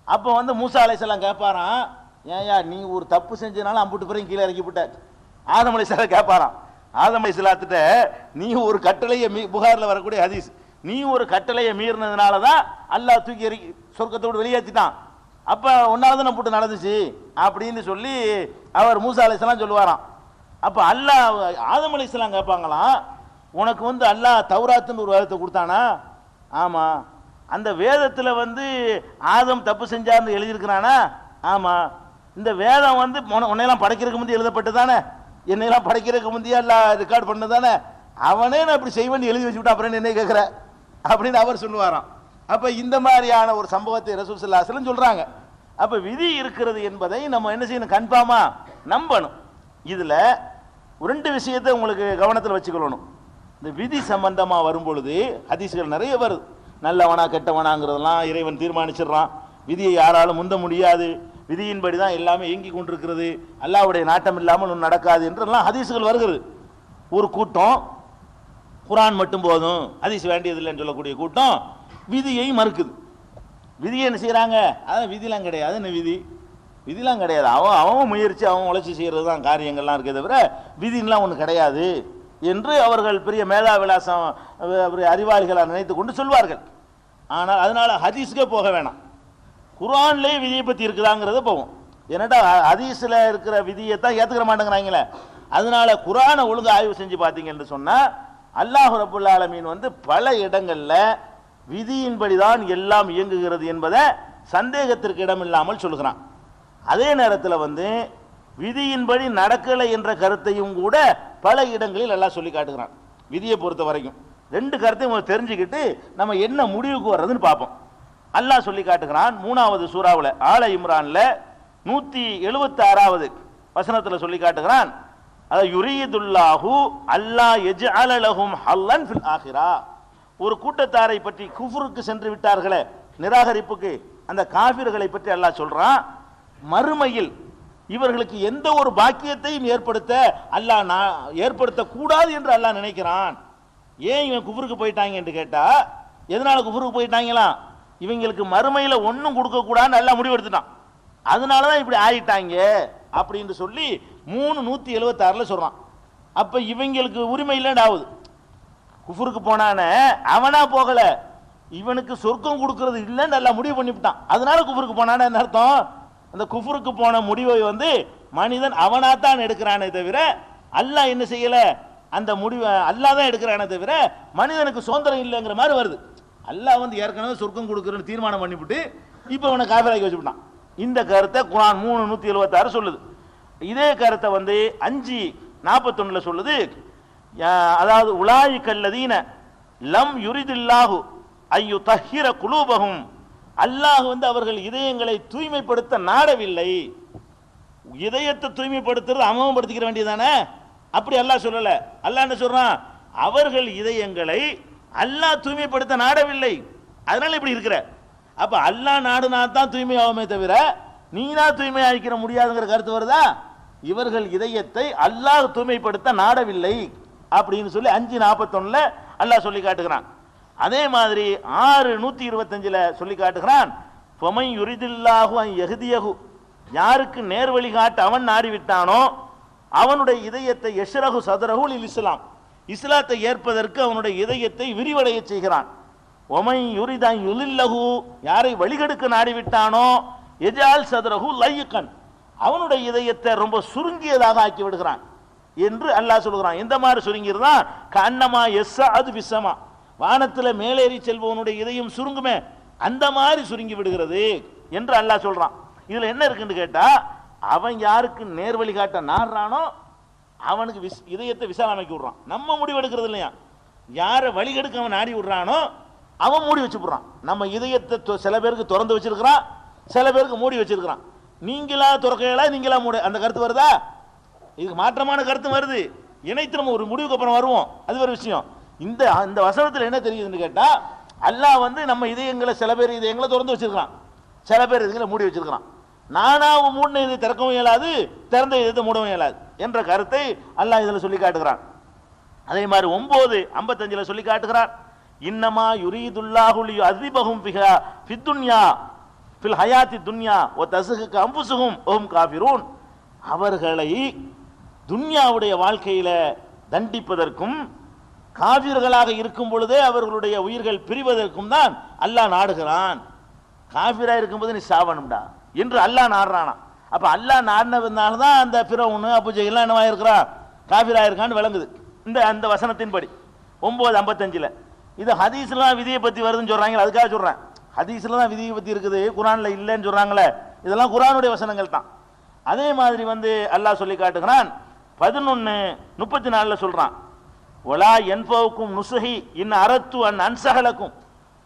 அப்போ மூசா அலைஹிஸ்ஸலாம் கேட்பாராம், ஏயா நீ ஒரு தப்பு செஞ்சனால அம்புட்டு பிறகு கீழே இறக்கி விட்ட. ஆதம் அலைஹிஸ்ஸலாம் கேட்பாராம், ஆதம் அலைஹிஸ்ஸலாத்திட்ட நீ ஒரு கட்டளையை புகாரில் வரக்கூடிய ஹதீஸ், நீ ஒரு கட்டளையை மீறினதுனால தான் அல்லாஹ் தூக்கி சொர்க்கத்தோடு வெளியேற்றிட்டான், அப்ப ஒன்னாவது நம்ம போட்டு நடந்துச்சு அப்படின்னு சொல்லி அவர் மூசா அலைஹிஸ்ஸலாம் சொல்லுவாராம். அப்ப அல்லாஹ் ஆதம் அலைஹிஸ்ஸலாம் கேட்பாங்களாம், உனக்கு அல்லாஹ் தௌராத்துன்னு ஒரு வேதத்தை கொடுத்தானா? ஆமா. அந்த வேதத்துல ஆதம் தப்பு செஞ்சார்னு எழுதியிருக்கிறானா? ஆமா. இந்த வேதம் உன்னையெல்லாம் படைக்கிறதுக்கு முந்தைய எழுதப்பட்டதானே, என்னையெல்லாம் படைக்கிறதுக்கு முந்தைய எல்லாம் ரெக்கார்ட் பண்ணதானே, அவனே நான் இப்படி செய்வேன் எழுதி வச்சுவிட்டா அப்புறம் என்ன கேட்கிற அப்படின்னு அவர் சொல்லுவாராம். அப்ப இந்த மாதிரியான ஒரு சம்பவத்தை ரசூல் ஸல்லல்லாஹு அலைஹி வஸல்லம் சொல்றாங்க. அப்ப விதி இருக்கிறது என்பதை நம்ம என்ன செய்யணும், கன்ஃபார்மா நம்பணும். இதுல ரெண்டு விஷயத்தை உங்களுக்கு கவனத்தில் வச்சுக்கொள்ளணும். இந்த விதி சம்பந்தமா வரும் பொழுது ஹதீஸ்கள் நிறைய வருது. நல்லவனா கெட்டவனாங்கிறதெல்லாம் இறைவன் தீர்மானிச்சிடறான், விதியை யாராலும் முந்த முடியாது, விதியின்படி தான் எல்லாமே இயங்கி கொண்டிருக்கிறது, அல்லாஹ்வுடைய நாட்டம் இல்லாமல் ஒன்றும் நடக்காது என்றெல்லாம் ஹதீஸ்கள் வருகிறது. ஒரு கூட்டம் குர்ஆன் மட்டும் போதும், ஹதீஸ் வேண்டியதில்லைன்னு சொல்லக்கூடிய கூட்டம் விதியை மறுக்குது. விதியை என்ன செய்யறாங்க, அதான் விதிலாம் கிடையாது, என்ன விதி, விதிலாம் கிடையாது, அவன் முயற்சி அவன் உழைச்சி செய்யறது தான் காரியங்கள்லாம் இருக்கே தவிர விதிலாம் ஒன்று கிடையாது என்று அவர்கள் பெரிய மேதா விலாசம் அறிவாளிகளாக நினைத்து கொண்டு சொல்வார்கள். ஆனால் அதனால ஹதீஸுக்கே போக வேணாம், குர்ஆன்லேயே விதியை பற்றி இருக்குதாங்கிறத போவோம். ஏன்னாட்டா ஹதீஸில் இருக்கிற விதியை தான் ஏற்றுக்கிற மாட்டேங்கிறாங்களே. அதனால குர்ஆனை ஒழுங்கு ஆய்வு செஞ்சு பார்த்தீங்கன்னு சொன்னால் அல்லாஹ் ரப்புல் ஆலமீன் பல இடங்கள்ல விதியின்படிதான் எல்லாம் இயங்குகிறது என்பதை சந்தேகத்திற்கு இடமில்லாமல் சொல்கிறான். அதே நேரத்தில் விதியின்படி நடக்கலை என்ற கருத்தையும் கூட பல இடங்களில் எல்லாம் சொல்லி காட்டுகிறான். விதியை பொறுத்த வரைக்கும் ரெண்டு கருத்தையும் தெரிஞ்சுக்கிட்டு நம்ம என்ன முடிவுக்கு வர்றதுன்னு பார்ப்போம். அல்லாஹ் சொல்லி காட்டுகிறான் 3வது சூராவில் ஆல இம்ரான்ல 176வது வசனத்தில் சொல்லி காட்டுகிறான், யுரீதுல்லாஹு அல்லா யஜ்அல லஹும் ஹல்லன் ஃபில் ஆகிரா. ஒரு கூட்டத்தாரை பற்றி, குஃப்ருக்கு சென்று விட்டார்களே, நிராகரிப்புக்கு, அந்த காஃபிர்களை பற்றி அல்லாஹ் சொல்றான், மறுமையில் இவர்களுக்கு எந்த ஒரு பாக்கியத்தையும் ஏற்படுத்த கூடாது என்று அல்லாஹ் நினைக்கிறான். ஏன் இவன் குஃப்ருக்கு போயிட்டாங்க என்று கேட்டா, எதனால குஃப்ருக்கு போயிட்டாங்களா, இவங்களுக்கு மறுமையில ஒன்னும் கொடுக்க கூடாதுன்னு அல்லாஹ் முடிவெடுத்துட்டான், அதனாலதான் இப்படி ஆயிட்டாங்க அப்படின்னு சொல்லி 176ல சொல்றான். அப்ப இவங்களுக்கு உரிமை இல்லைன்னு ஆகுது. குஃப்ருக்கு போனான அவனா போகல, இவனுக்கு சொர்க்கம் கொடுக்கிறது இல்லைன்னு எல்லாம் முடிவு பண்ணிவிட்டான், அதனால குஃப்ருக்கு போனான என்ன அர்த்தம், அந்த குஃப்ருக்கு போன முடிவை மனிதன் அவனாத்தான் எடுக்கிறானே தவிர அல்லாஹ் என்ன செய்யல, அந்த முடிவை அல்லாஹ் தான் எடுக்கிறானே தவிர மனிதனுக்கு சுதந்திரம் இல்லைங்கிற மாதிரி வருது. அல்லாஹ் வந்து ஏற்கனவே சொர்க்கம் கொடுக்குறன்னு தீர்மானம் பண்ணிவிட்டு இப்போ அவனை காஃபிராக்கி வச்சுட்டான். இந்த கருத்தை குர்ஆன் 3:176 சொல்லுது. இதே கருத்தை வந்து 5:41 சொல்லுது. அதாவது உலாயி கல்லதீன லம் யுரிதில்லாஹு ஐயு தஹிர குலூபஹும், அல்லாஹ் வந்து அவர்கள் இதயங்களை தூய்மைப்படுத்த நாடவில்லை. இதயத்தை தூய்மைப்படுத்துறது அமமப்படுத்திக்கிற வேண்டியதானே? அப்படி அல்லாஹ் சொல்லல. அல்லாஹ் என்ன சொல்றான்? அவர்கள் இதயங்களை அல்லாஹ் தூய்மைப்படுத்த நாடவில்லை, அதனால இப்படி இருக்கிற. அப்ப அல்லாஹ் நாடுனா தான் தூய்மை ஆகுமே தவிர நீனா தூய்மை ஆக்கிற முடியாதுங்கிற கருத்து வருதா? இவர்கள் இதயத்தை அல்லாஹ் தூய்மைப்படுத்த நாடவில்லை அப்படின்னு சொல்லி 5:41 அல்லாஹ் சொல்லி காட்டுகிறான். அதே மாதிரி 6:125 சொல்லி காட்டுகிறான். ஃபமன் யுரிதில்லாஹு அன் யஹ்தியஹு, யாருக்கு நேர்வழி காட்ட அவன் நாடிவிட்டானோ அவனுடைய இதயத்தை யஷ்ரஹு சதரஹு லில் இஸ்லாம், இஸ்லாத்தை ஏற்பதற்கு அவனுடைய இதயத்தை விரிவடைய செய்கிறான். ஒமன் யுரிதான் யுலில்லஹு, யாரை வழிகெடுக்க நாடிவிட்டானோ எஜால் சதரஹு லையக்கன், அவனுடைய இதயத்தை ரொம்ப சுருங்கியதாக ஆக்கி விடுகிறான் என்று அல்லாஹ் சொல்கிறான். எந்த மாதிரி சுருங்கிறதான்? கண்ணமா எஸ்ஸஅது பிஸ்ஸமா, வானத்தில் மேலேறி செல்பவனுடைய இதயம் சுருங்குமே அந்த மாதிரி சுருங்கி விடுகிறது என்று அல்லாஹ் சொல்றான். இதுல என்ன இருக்குன்னு கேட்டா, அவன் யாருக்கு நேர்வழி காட்ட நாடுறானோ அவனுக்கு இதயத்தை விசாலமாக்கி விடுறான். நம்ம முடிவு எடுக்கிறது இல்லையா, யாரை வழிகெடுக்க அவன் நாடி விடுறானோ அவன் மூடி வச்சு விடுறான். நம்ம இதயத்தை சில பேருக்கு திறந்து வச்சிருக்கிறான், சில பேருக்கு மூடி வச்சிருக்கிறான். நீங்களா துறக்கைகளா நீங்களா மூட, அந்த கருத்து வருதா? இதுக்கு மாற்றமான கருத்து வருது. இணைத்து நம்ம ஒரு முடிவுக்கு அப்புறம் வருவோம், அது ஒரு விஷயம். இந்த வசனத்தில் என்ன தெரியுதுன்னு கேட்டா, அல்லாஹ் வந்து நம்ம இதயங்களை சில பேர் இதயங்களை திறந்து வச்சிருக்கான், சில பேர் இதயங்களை மூடி வச்சிருக்கான். நானாவும் மூடின இதை திறக்கவும் இயலாது, திறந்த இதயத்தை மூடவும் இயலாது என்ற கருத்தை அல்லாஹ் இதில் சொல்லி காட்டுகிறான். அதே மாதிரி 9:55 சொல்லி காட்டுகிறான். இன்னமா யுரீதுல்லாஹு லியுஅஸிபஹும் பிஹா ஃபித்துன்யா ஃபில் ஹயாத்தி துன்யா வ தஸ்ஹக அன்ஃபுஸுஹும் வஹும் காஃபிரூன், அவர்களை துன்யாவுடைய வாழ்க்கையில தண்டிப்பதற்கும் காஃபிர்களாக இருக்கும் பொழுதே அவர்களுடைய உயிர்கள் பிரிவதற்கும் தான் அல்லாஹ் நாடுகிறான். காஃபிரா இருக்கும்போது நீ சாவணும்டா என்று அல்லாஹ் நாடுறானா. அப்ப அல்லாஹ் நாடினதுனால தான் அந்த ஃபிரௌன் அபூஜஹல் என்னவா இருக்கிறான், காஃபிரா இருக்கான்னு விளங்குது அந்த வசனத்தின்படி. 9:55 இது ஹதீஸ்லாம் விதியை பத்தி வருதுன்னு சொல்றாங்க, அதுக்காக சொல்றேன். ஹதீஸ்ல தான் விதியை பத்தி இருக்குது, குர்ஆன்ல இல்லைன்னு சொல்றாங்களே, இதெல்லாம் குர்ஆனுடைய வசனங்கள் தான். அதே மாதிரி வந்து அல்லாஹ் சொல்லி காட்டுகிறான். 11:34 சொல்றான். ஒலா என்பவுக்கும் நுசுஹி இன் அரத்து அன் அன்சகலக்கும்,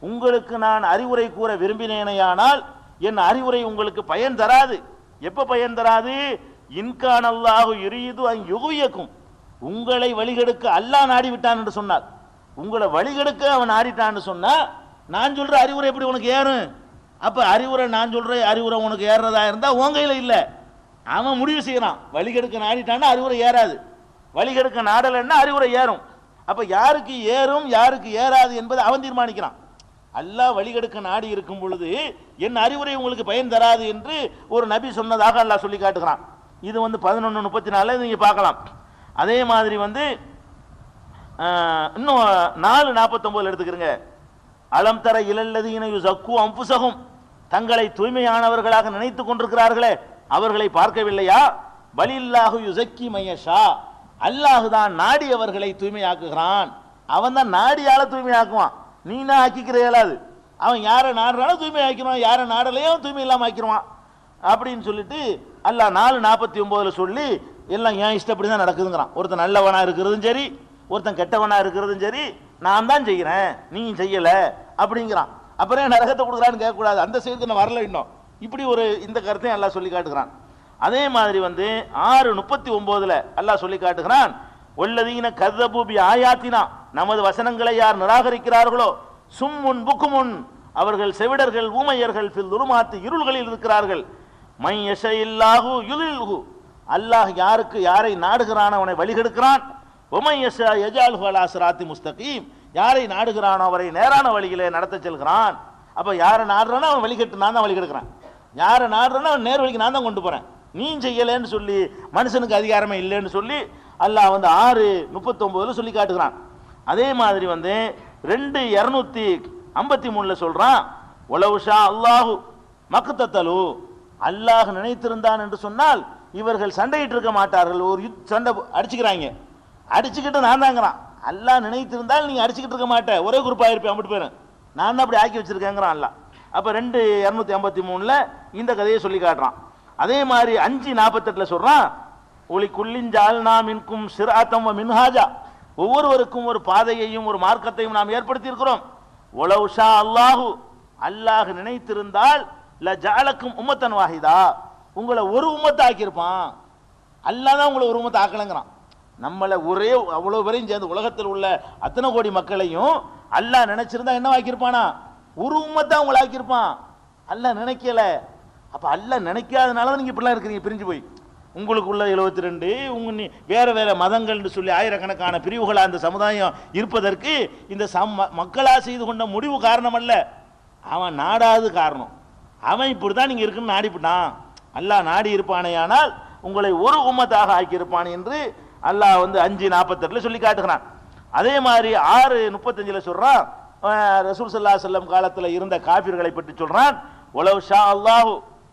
உங்களுக்கு நான் அறிவுரை கூற விரும்பினேனையானால் என் அறிவுரை உங்களுக்கு பயன் தராது. எப்ப பயன் தராது? இன்கான் அல்லாஹு யுரீது அன் யுகுவியக்கும், உங்களை வழிகெடுக்க அல்லாஹ் நாடி விட்டான் என்று சொன்னார். உங்களை வழிகெடுக்க அவன் நாடிட்டான்னு சொன்னா நான் சொல்ற அறிவுரை எப்படி உனக்கு ஏறும்? அப்ப அறிவுரை நான் சொல்ற அறிவுரை உனக்கு ஏறதா இருந்தா உன் கையில இல்ல, அவன் முடிவு செய்யறான். வழிகெடுக்க நாடிட்டான்னா அறிவுரை ஏறாது, வழிகெடுக்க நாடலன்னா அறிவுரை ஏறும். அப்ப யாருக்கு ஏறும் யாருக்கு ஏறாது என்பதை அவன் தீர்மானிக்கிறான். அல்லாஹ் வழிகெடுக்க நாடி இருக்கும் பொழுது என் அறிவுரை உங்களுக்கு பயன் தராது என்று ஒரு நபி சொன்னதாக அல்லாஹ் சொல்லி காட்டுகிறான். இது வந்து 11:34 நீங்க பார்க்கலாம். அதே மாதிரி வந்து இன்னும் 4:49 எடுத்துக்கிறங்க. அலம் தர இலல்லதீன யுஸக்கு அன்ஃபுஸஹும், தங்களை தூய்மையானவர்களாக நினைத்துக் கொண்டிருக்கிறார்களே அவர்களை பார்க்கவில்லையா? பலில்லாஹு யுஸக்கி மய்யஷா, அல்லாஹ் தான் நாடியவர்களை தூய்மையாக்குகிறான். அவன் தான் நாடியால தூய்மையாக்குவான், நீனா ஆக்கிக்கிற இயலாது. அவன் யாரை நாடுறாலும் தூய்மை ஆக்கிடுவான், யாரை நாடலையோ தூய்மை இல்லாம ஆக்கிடுவான் அப்படின்னு சொல்லிட்டு அல்லாஹ் 4:49 சொல்லி எல்லாம் என் இஷ்டப்படி தான் நடக்குதுங்கிறான். ஒருத்தன் நல்லவனா இருக்கிறதும் சரி, ஒருத்தன் கெட்டவனா இருக்கிறதும் சரி, நான் தான் செய்கிறேன் நீ செய்யல அப்படிங்கிறான். அப்புறம் நரகத்தை கொடுக்குறான்னு கேட்கக்கூடாது, அந்த செய்திக்கு நான் வரல இன்னும். இப்படி ஒரு இந்த கருத்தையும் அல்லாஹ் சொல்லி காட்டுகிறான். அதே மாதிரி வந்து 6:39 அல்லாஹ் சொல்லி காட்டுகிறான். வல்லதீன கذبوا بآياتنا, நமது வசனங்களை யார் நிராகரிக்கிறார்களோ, சும்முன் புக்குமுன், அவர்கள் செவிடர்கள் ஊமையர்கள், ஃபில் துலுமாத்தி, இருள்களில் இருக்கிறார்கள். மை யஷஇல்லாஹு யுலில்ஹு, அல்லாஹ் யாருக்கு யாரை நாடுகிறான் அவனை வழிகெடுக்கிறான். ஒமை யஷா யஜால்ஹு அலா சிராத்தி முஸ்தகீம், யாரை நாடுகிறானோ அவரை நேரான வழியிலே நடத்த செல்கிறான். அப்ப யாரை நாடுறானோ அவன் வழிகெட்டு நான் தான் வழிகெடுக்கிறான், யாரை நாடுறானோ அவன் நேர் வழிக்கு நான் தான் கொண்டு போறேன், நீ செய்யலேன்னு சொல்லி மனுஷனுக்கு அதிகாரமே இல்லைன்னு சொல்லி அல்லாஹ் வந்து 6:39 சொல்லி காட்டுகிறான். அதே மாதிரி வந்து 2:253 சொல்றான். உலவுஷா அல்லாஹு மக்தத்தலு, அல்லாஹ் நினைத்திருந்தான் என்று சொன்னால் இவர்கள் சண்டையிட்டு இருக்க மாட்டார்கள், ஒரு சண்டை அடிச்சுக்கிறாங்க. அடிச்சுக்கிட்டு நான் தாங்கிறான். அல்லாஹ் நினைத்திருந்தால் நீங்க அடிச்சுக்கிட்டு இருக்க மாட்டேன், ஒரே குரூப்பாக இருப்பேன், அப்படி போயிடும். நான் தான் அப்படி ஆக்கி வச்சிருக்கேங்கிறான் அல்லாஹ். அப்போ 2:253 இந்த கதையை சொல்லி காட்டுறான். அதே மாதிரி 5:48 சொல்றான், ஒளி குல்லின் ஜால்னா மின்கும் சிராத்தம் வ மின்ஹாஜா, ஒவ்வொருவருக்கும் ஒரு பாதையையும் ஒரு மார்க்கத்தையும் நாம் ஏற்படுத்தி இருக்கிறோம். ஒலவ் ஷா அல்லாஹு, அல்லாஹ் நினைத்திருந்தால் ல ஜஅலக்கும் உம்மத்தன் வாஹிதா, உங்களை ஒரு உம்மத்தை ஆக்கியிருப்பான். அல்லாஹ் தான் உங்களை ஒரு உம்மத்தை ஆக்கலங்கிறான். நம்மளை ஒரே அவ்வளவு பேரையும் சேர்ந்து உலகத்தில் உள்ள அத்தனை கோடி மக்களையும் அல்லாஹ் நினைச்சிருந்தா என்ன ஆக்கியிருப்பானா, ஒரு உம்மத்தை அவங்களை ஆக்கியிருப்பான். அல்லாஹ் நினைக்கல. அப்ப அல்லாஹ் நினைக்காதனால தான் நீங்க இப்படிலாம் இருக்கிறீங்க, பிரிஞ்சு போய். உங்களுக்குள்ள 72 உங்க வேற வேற மதங்கள்னு சொல்லி ஆயிரக்கணக்கான பிரிவுகளா அந்த சமுதாயம் இருப்பதற்கு இந்த மக்களா செய்து கொண்ட முடிவு காரணம் அல்ல, அவன் நாடாது காரணம். அவன் இப்படிதான் நீங்க இருக்குன்னு நாடிவிட்டான். அல்லாஹ் நாடி இருப்பானேயானால் உங்களை ஒரு உம்மத்தாக ஆக்கியிருப்பான் என்று அல்லாஹ் 5:48 சொல்லி காட்டுகிறான். அதே மாதிரி 6:35 சொல்றான், ரசூல் ஸல்லல்லாஹு அலைஹி வஸல்லம் காலத்தில் இருந்த காஃபிர்களை பற்றி சொல்றான். வலவ் ஷா அல்லாஹு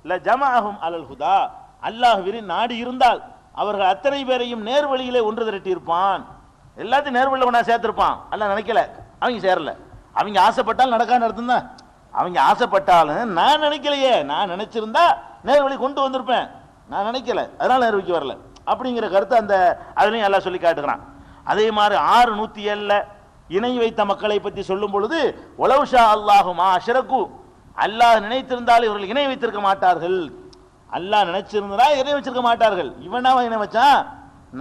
ல ஜமஅஹும் அலல் ஹுதா, அல்லாஹ் நாடி இருந்தால் அவர்கள் அத்தனை பேரையும் நேர்வழியிலே ஒன்று திரட்டி இருப்பான். எல்லாத்தையும் நேர்வழியில் ஒன்றா சேர்த்திருப்பான். அல்லாஹ் நினைக்கல, அவங்க சேரல. அவங்க ஆசைப்பட்டால் நடக்காத அர்த்தம் தான். அவங்க ஆசைப்பட்டாலும் நான் நினைக்கலையே, நான் நினைச்சிருந்தா நேர்வழி கொண்டு வந்திருப்பேன், நான் நினைக்கல, அதனால நேர்வழிக்கு வரல அப்படிங்கிற கருத்தை அந்த அதுலையும் எல்லாம் சொல்லி காட்டுகிறான். அதே மாதிரி 6:107 இணை வைத்த மக்களை பற்றி சொல்லும் பொழுது, ஒலவுஷா அல்லாஹுமா அஷ்ரகு, அல்லாஹ் நினைத்திருந்தால் இவர்கள் இணை வைத்திருக்க மாட்டார்கள். அல்லாஹ் நினைச்சிருந்தா இணை வச்சிருக்க மாட்டார்கள். இவனாவ இணை வச்சான்,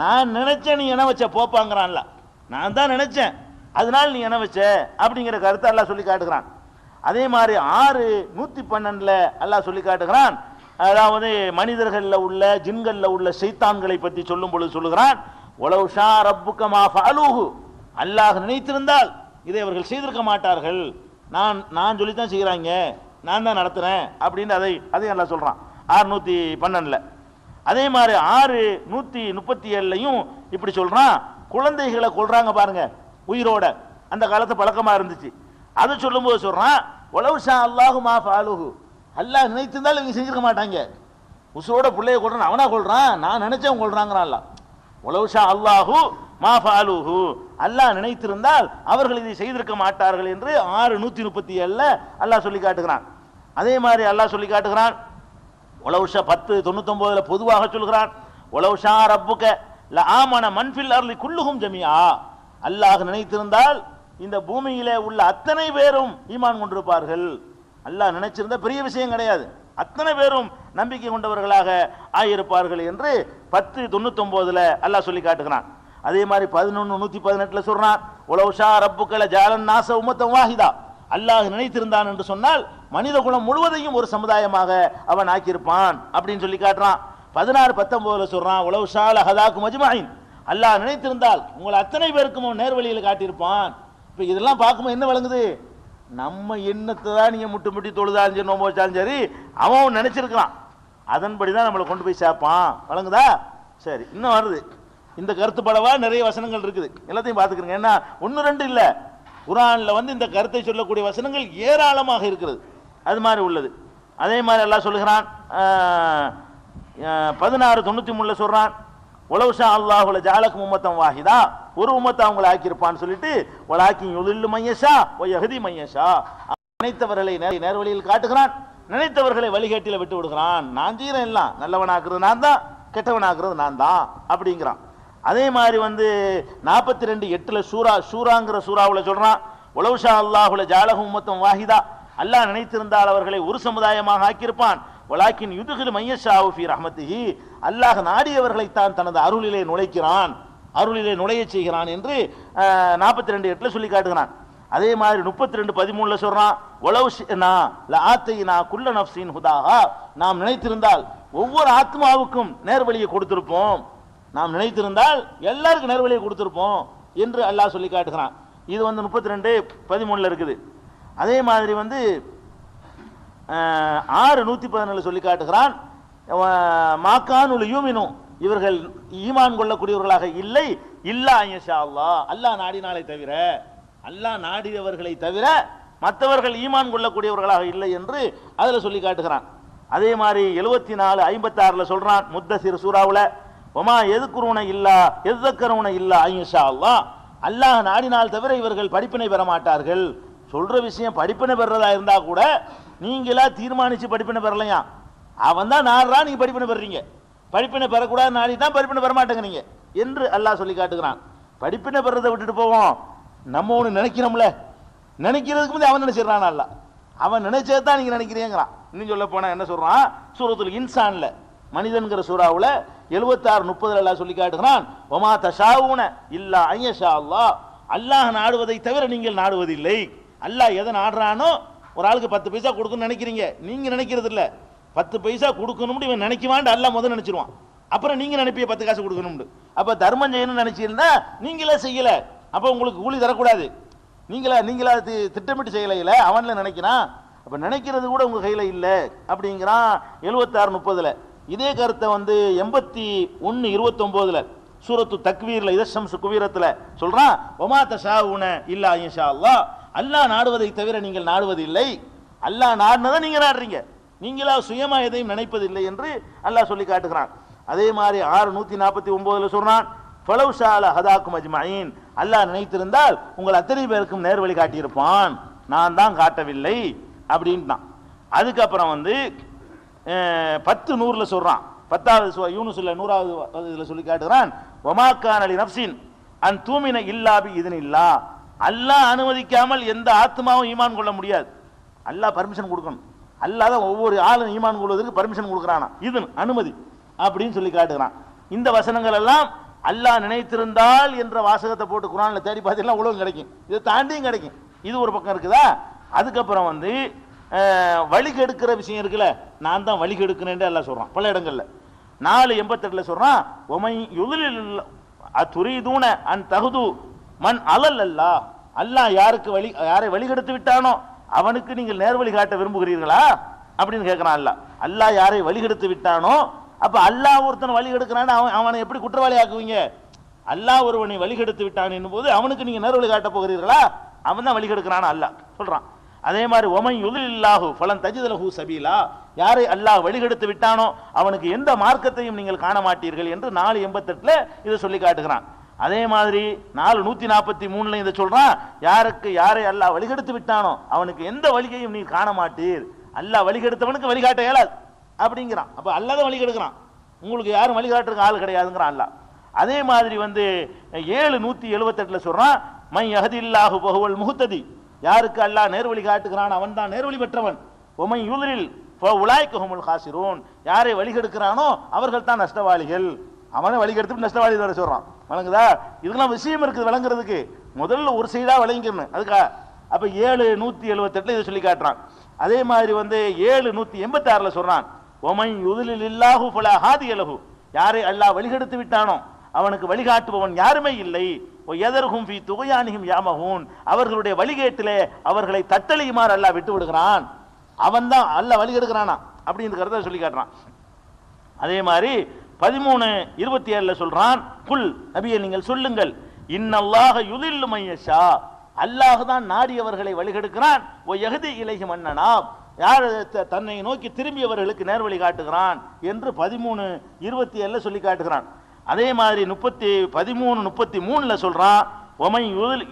நான் நினைச்சேன் நீ இணை வச்ச போப்பாங்கிறான்ல, நான் தான் நினைச்சேன் அதனால நீ இணை வச்ச அப்படிங்கிற கருத்தை அல்லாஹ் சொல்லி காட்டுகிறான். அதே மாதிரி 6:112 அல்லாஹ் சொல்லி காட்டுகிறான். அதாவது மனிதர்களில் உள்ள ஜின்களில் உள்ள ஷைத்தான்களை பற்றி சொல்லும் பொழுது சொல்லுகிறான், ஒலவ் ஷா ரப்புக மா ஃபஅலூஹு, அல்லாஹ் நினைத்திருந்தால் இதை அவர்கள் செய்திருக்க மாட்டார்கள். நான் சொல்லித்தான் செய்கிறாங்க, நான் தான் நடத்துறேன் அப்படின்னு அதை அல்லாஹ் சொல்றான் 6:112. அதே மாதிரி 6:137 இப்படி சொல்றான், குழந்தைகளை கொல்றாங்க பாருங்க உயிரோட, அந்த காலத்து பழக்கமா இருந்துச்சு. அதை சொல்லும் போது சொல்றான், ஒலவ் ஷா அல்லாஹு மா ஃபஅலூஹு, அல்லாஹ் நினைத்திருந்தால் இவங்க செஞ்சிருக்க மாட்டாங்க. உசுரோட பிள்ளைய கொள்றான், அவனா கொள்றான், நான் நினைச்சவன் கொள்றாங்கிறான் அல்லாஹ். ஒலவ் ஷா அல்லாஹு மா ஃபஅலூஹு, அல்லாஹ் நினைத்திருந்தால் அவர்கள் இதை செய்திருக்க மாட்டார்கள் என்று 6:137 அல்லாஹ் சொல்லி காட்டுகிறான். அதே மாதிரி அல்லாஹ் சொல்லி காட்டுகிறான், ஒலவ் ஷா 10:99 பொதுவாக சொல்கிறான், ஒலவ் ஷா ரப்புக ல ஆமன மன் ஃபில் அர்லி குல்லுஹும் ஜமீஆ, அல்லாஹ் நினைத்திருந்தால் இந்த பூமியிலே உள்ள அத்தனை பேரும் ஈமான் கொண்டிருப்பார்கள். அல்லாஹ் நினைச்சிருந்த பெரிய விஷயம் கிடையாது, அத்தனை பேரும் நம்பிக்கை கொண்டவர்களாக ஆயிருப்பார்கள் என்று 10:99 அல்லாஹ் சொல்லி காட்டுகிறான். அதே மாதிரி 11:118 சொல்றான், உலவ் ஷா ரப்புக ல ஜஅலன் நாஸ உம்மத்தன் வாஹிதா, அல்லாஹ் நினைத்திருந்தான் என்று சொன்னால் மனித குலம் முழுவதையும் ஒரு சமுதாயமாக அவன் ஆக்கியிருப்பான் அப்படின்னு சொல்லி காட்டுறான். 16:19 சொல்றான், உலவ் ஷா லஹதாக்கும் அஜ்மஈன், அல்லாஹ் நினைத்திருந்தால் உங்களை அத்தனை பேருக்கும் நேர்வழியில் காட்டியிருப்பான். இப்போ இதெல்லாம் பார்க்கும்போது என்ன விளங்குது, நம்ம எண்ணத்தை தான் நீங்கள் முட்டி தொழுதாலும் சரி நோம்பு வச்சாலும் சரி அவன் நினைச்சிருக்கலாம், அதன்படி தான் நம்மளை கொண்டு போய் சேர்ப்பான். வழங்குதா? சரி, இன்னும் வருது இந்த கருத்து படவா நிறைய வசனங்கள் இருக்குது, எல்லாத்தையும் பார்த்துக்கிறேங்க. ஏன்னா 1-2 இல்லை, குர்ஆன்ல இந்த கருத்தை சொல்லக்கூடிய வசனங்கள் ஏராளமாக இருக்கிறது, அது மாதிரி உள்ளது. அதே மாதிரி அல்லாஹ் சொல்லுகிறான் 16:93 சொல்றான், உலவ் ஷா அல்லாஹு ல ஜஅலக்கும் உம்மத்தன் வாஹிதா, ஒரு உம்மத்தை அவங்களை ஆக்கியிருப்பான்னு சொல்லிட்டு வலாக்கின் யுதில்லு மய்யஷா வ யஹ்தி மய்யஷா, நினைத்தவர்களை நேர்வழியில் காட்டுகிறான், நினைத்தவர்களை வழிகேட்டில விட்டு விடுகிறான். நான் செய்கிறேன், எல்லாம் நல்லவனாக்குறது நான் தான், கெட்டவனாக்குறது நான் தான் அப்படிங்கிறான். அதே மாதிரி 42:8 சூராங்கிற சூராவில் சொல்றான், உலவ் ஷா அல்லாஹு ல ஜஅலஹும் உம்மத்தன் வாஹிதா, அல்லாஹ் நினைத்திருந்தால் அவர்களை ஒரு சமுதாயமாக ஆக்கியிருப்பான். வலாக்கின் யுதுகில் மையஷாவு ஃபீ ரஹ்மத்திஹி, அல்லாஹ் நாடியவர்களைத்தான் தனது அருளிலே நுழைக்கிறான், அருளிலே நுழைய செய்கிறான் என்று 42:8 சொல்லி காட்டுகிறான். அதே மாதிரி 32:13 சொல்றான், உலவ் ஷினா லஆத்தைனா குல்ல நஃப்ஸின் ஹுதாஹா, நாம் நினைத்திருந்தால் ஒவ்வொரு ஆத்மாவுக்கும் நேர்வழியை கொடுத்திருப்போம், நாம் நினைத்திருந்தால் எல்லாருக்கும் நேர்வழியை கொடுத்திருப்போம் என்று அல்லாஹ் சொல்லி காட்டுகிறான். இது 32:13 இருக்குது. அதே மாதிரி 6:117 சொல்லி காட்டுகிறான், மாக்கானுல் யூமினும், இவர்கள் ஈமான் கொள்ளக்கூடியவர்களாக இல்லை, இல்லா இன்ஷா அல்லாஹ், அல்லாஹ் நாடினாலே தவிர, அல்லாஹ் நாடியவர்களை தவிர மற்றவர்கள் ஈமான் கொள்ளக்கூடியவர்களாக இல்லை என்று அதில் சொல்லி காட்டுகிறான். அதே மாதிரி 74:56 சொல்றான் முத்தசிர் சூராவில், ஒமா எதுக்குருவன இல்லா எதுக்கருவன இல்லா ஐயஷா அல்லாஹ், அல்லாஹ் நாடினால் தவிர இவர்கள் படிப்பினை பெற மாட்டார்கள். சொல்ற விஷயம் படிப்பினை பெறதா இருந்தா கூட நீங்களா தீர்மானிச்சு படிப்பினை பெறலையா, அவன் தான் நாடுறா, நீங்க படிப்பினை பெறீங்க. படிப்பினை பெறக்கூடாது நாடி தான் படிப்பினை பெற மாட்டேங்கிறீங்க என்று அல்லாஹ் சொல்லி காட்டுகிறான். படிப்பினை பெறதை விட்டுட்டு போவோம், நம்ம ஒன்று நினைக்கிறோம்ல, நினைக்கிறதுக்கு முந்தைய அவன் நினைச்சிடறான். அல்ல அவன் நினைச்சது தான் நீங்க நினைக்கிறீங்கிறான். இன்னும் சொல்ல போனா என்ன சொல்றான், சூரத்துல் இன்சான்ல மனிதன்கிற சூறாவுல 76-30 அல்லாஹ் சொல்லி காட்டுகிறான், ஒமா தஷாவுன இல்லா ஐயஷா அல்லாஹ், அல்லாஹ் நாடுவதை தவிர நீங்கள் நாடுவதில்லை. அல்லாஹ் எதை நாடுறானோ, ஒரு ஆளுக்கு 10 பைசா கொடுக்கணும்னு நினைக்கிறீங்க, நீங்க நினைக்கிறது இல்ல. 10 பைசா கொடுக்கணும்னு இவன் நினைக்குவான், அல்லாஹ் முதல் நினைச்சிருவான். அப்புறம் நீங்க நினைப்பிய 10 காசு கொடுக்கணும். அப்ப தர்மம் செய்யணும்னு நினைச்சீங்கன்னா நீங்களே செய்யல, அப்ப உங்களுக்கு கூலி தரக்கூடாது. நீங்களா திட்டமிட்டு செய்யல, அவன்ல நினைக்கிறான். அப்ப நினைக்கிறது கூட உங்க கையில இல்ல அப்படிங்கிறான் 76-30. இதே கருத்தை 81-29 சூரத்து தக்வீர்ல இதஷம்சு குவீரத்துல சொல்றான், ஒமா தஷாவுன இல்லா இன்ஷா அல்லாஹ், அல்லாஹ் நாடுவதை தவிர நீங்கள் நாடுவதில்லை. அல்லாஹ் நாடுனதை நீங்க நாடுறீங்க, நீங்களா சுயமா எதையும் நினைப்பதில்லை என்று அல்லாஹ் சொல்லி காட்டுகிறான். அதே மாதிரி 6-149 சொல்றான், ஃபலவ் ஷால ஹதாக்கும் அஜ்மஈன், அல்லாஹ் நினைத்திருந்தால் உங்கள் அத்தனை பேருக்கும் நேர்வழி காட்டியிருப்பான், நான் தான் காட்டவில்லை அப்படின்ட்டான். அதுக்கப்புறம் 10-100 சொல்றான், 10வது யூனுஸ்ல 100வது சொல்லி காட்டுகிறான், வமாக்கான லி நஃப்ஸின் அன் தூமின இல்லா பி இத்னில்லா, அல்லாஹ் அனுமதிக்காமல் எந்த ஆத்மாவும் ஈமான் கொள்ள முடியாது. அல்லாஹ் பர்மிஷன் கொடுக்கணும், அல்லாஹ் தான் ஒவ்வொரு ஆளும் ஈமான் கொள்வதற்கு பர்மிஷன் கொடுக்குறானா, இது அனுமதி அப்படின்னு சொல்லி காட்டுகிறான். இந்த வசனங்கள் எல்லாம் அல்லாஹ் நினைத்திருந்தால் என்ற வாசகத்தை போட்டு குர்ஆன்ல தேடி பார்த்தீங்கன்னா உலகம் கிடைக்கும், இதை தாண்டியும் கிடைக்கும். இது ஒரு பக்கம் இருக்குதா. அதுக்கப்புறம் வழி கெடுக்கிற விஷயம் இருக்குல்ல, நான் தான் வழி கெடுக்கிறேன் எல்லாம் சொல்றான் பல இடங்கள்ல. 4:88 சொல்றான், ஒமை யுலில் துரீதூன அன் தகுது மன் அலல் அல்லாஹ், அல்லாஹ் யாரை வழி கெடுத்து விட்டானோ அவனுக்கு நீங்கள் நேர்வழி காட்ட விரும்புகிறீர்களா அப்படின்னு கேட்கிறான். அல்லாஹ் யாரை வழி கெடுத்து விட்டானோ, அப்ப அல்லாஹ் ஒருத்தன் வழி கெடுக்கிறான்னு அவனை எப்படி குற்றவாளி ஆக்குவீங்க? அல்லாஹ் ஒருவனை வழி கெடுத்து விட்டான் என்னும் போது அவனுக்கு நீங்க நேர்வழி காட்ட போகிறீர்களா? அவன் தான் வழி கெடுக்கிறான் அல்லாஹ் சொல்றான். அதே மாதிரி ஒமை யுலில்லாஹு ஃபலன் தஜித லஹு சபீலா, யாரை அல்லாஹ் வழி கெடுத்து விட்டானோ அவனுக்கு எந்த மார்க்கத்தையும் நீங்கள் காண மாட்டீர்கள் என்று 4:88 இதை சொல்லி காட்டுகிறான். அதே மாதிரி 4:143 இதை சொல்றான், யாரை அல்லாஹ் வழிகெடுத்து விட்டானோ அவனுக்கு எந்த வழியையும் நீ காண மாட்டீர், அல்லாஹ் வழிகெடுத்தவனுக்கு வழிகாட்ட இயலாது அப்படிங்கிறான். அப்ப அல்லாஹ் தான் வழிகெடுக்கிறான், உங்களுக்கு யாரும் வழிகாட்டுறதுக்கு ஆள் கிடையாதுங்கிறான் அல்லாஹ். அதே மாதிரி 7:178 சொல்றான், மை யஹ்தில்லாஹு ஃபஹுவல் முஹ்ததி, யாருக்கு அல்லாஹ் நேர்வழி காட்டுகிறான் அவன் தான் நேர்வழி பெற்றவன். ஒமை யுலில் ஃபஉலாயிக ஹுமுல் காசிரூன், யாரை வழிகெடுக்கிறானோ அவர்கள் தான் நஷ்டவாளிகள். அவனை வழிகெடுத்து நஷ்டவாளி வர சொல்றான். வழங்குதா? இதுக்கெல்லாம் விஷயம் இருக்குது விளங்குறதுக்கு, முதல்ல ஒரு செய்தா விளங்கிக்கணும் அதுக்கா. அப்ப 7:178 இதை சொல்லி காட்டுறான். அதே மாதிரி 7:186 சொல்றான், ஒமை யுலில்லாஹு ஃபலா ஹாதிய லஹு, யாரை அல்லாஹ் வழிகெடுத்து விட்டானோ அவனுக்கு வழிகாட்டுபவன் யாருமே இல்லை. எதர்ஹும் ஃபீ துக்யானிஹிம் யாமஹூன், அவர்களுடைய வழிகேட்டிலே அவர்களை தட்டலியுமாறு அல்லாஹ் விட்டு விடுகிறான். அவன் தான் அல்லாஹ் வழிகெடுக்கிறானா அப்படிங்கிறத சொல்லி காட்டுறான். அதே மாதிரி 13:27 சொல்றான், குல் நபியே நீங்கள் சொல்லுங்கள், இன்னல்லாஹ யுலில்லு மையஷா, அல்லாஹ் தான் நாடியவர்களை வழிகெடுக்கிறான். ஓ யஹ்தி இலைஹி மன்னனாப், யார் தன்னை நோக்கி திரும்பியவர்களுக்கு நேர்வழி காட்டுகிறான் என்று 13:27 சொல்லி காட்டுகிறான். அதே மாதிரி 13:33 சொல்றான், ஒமை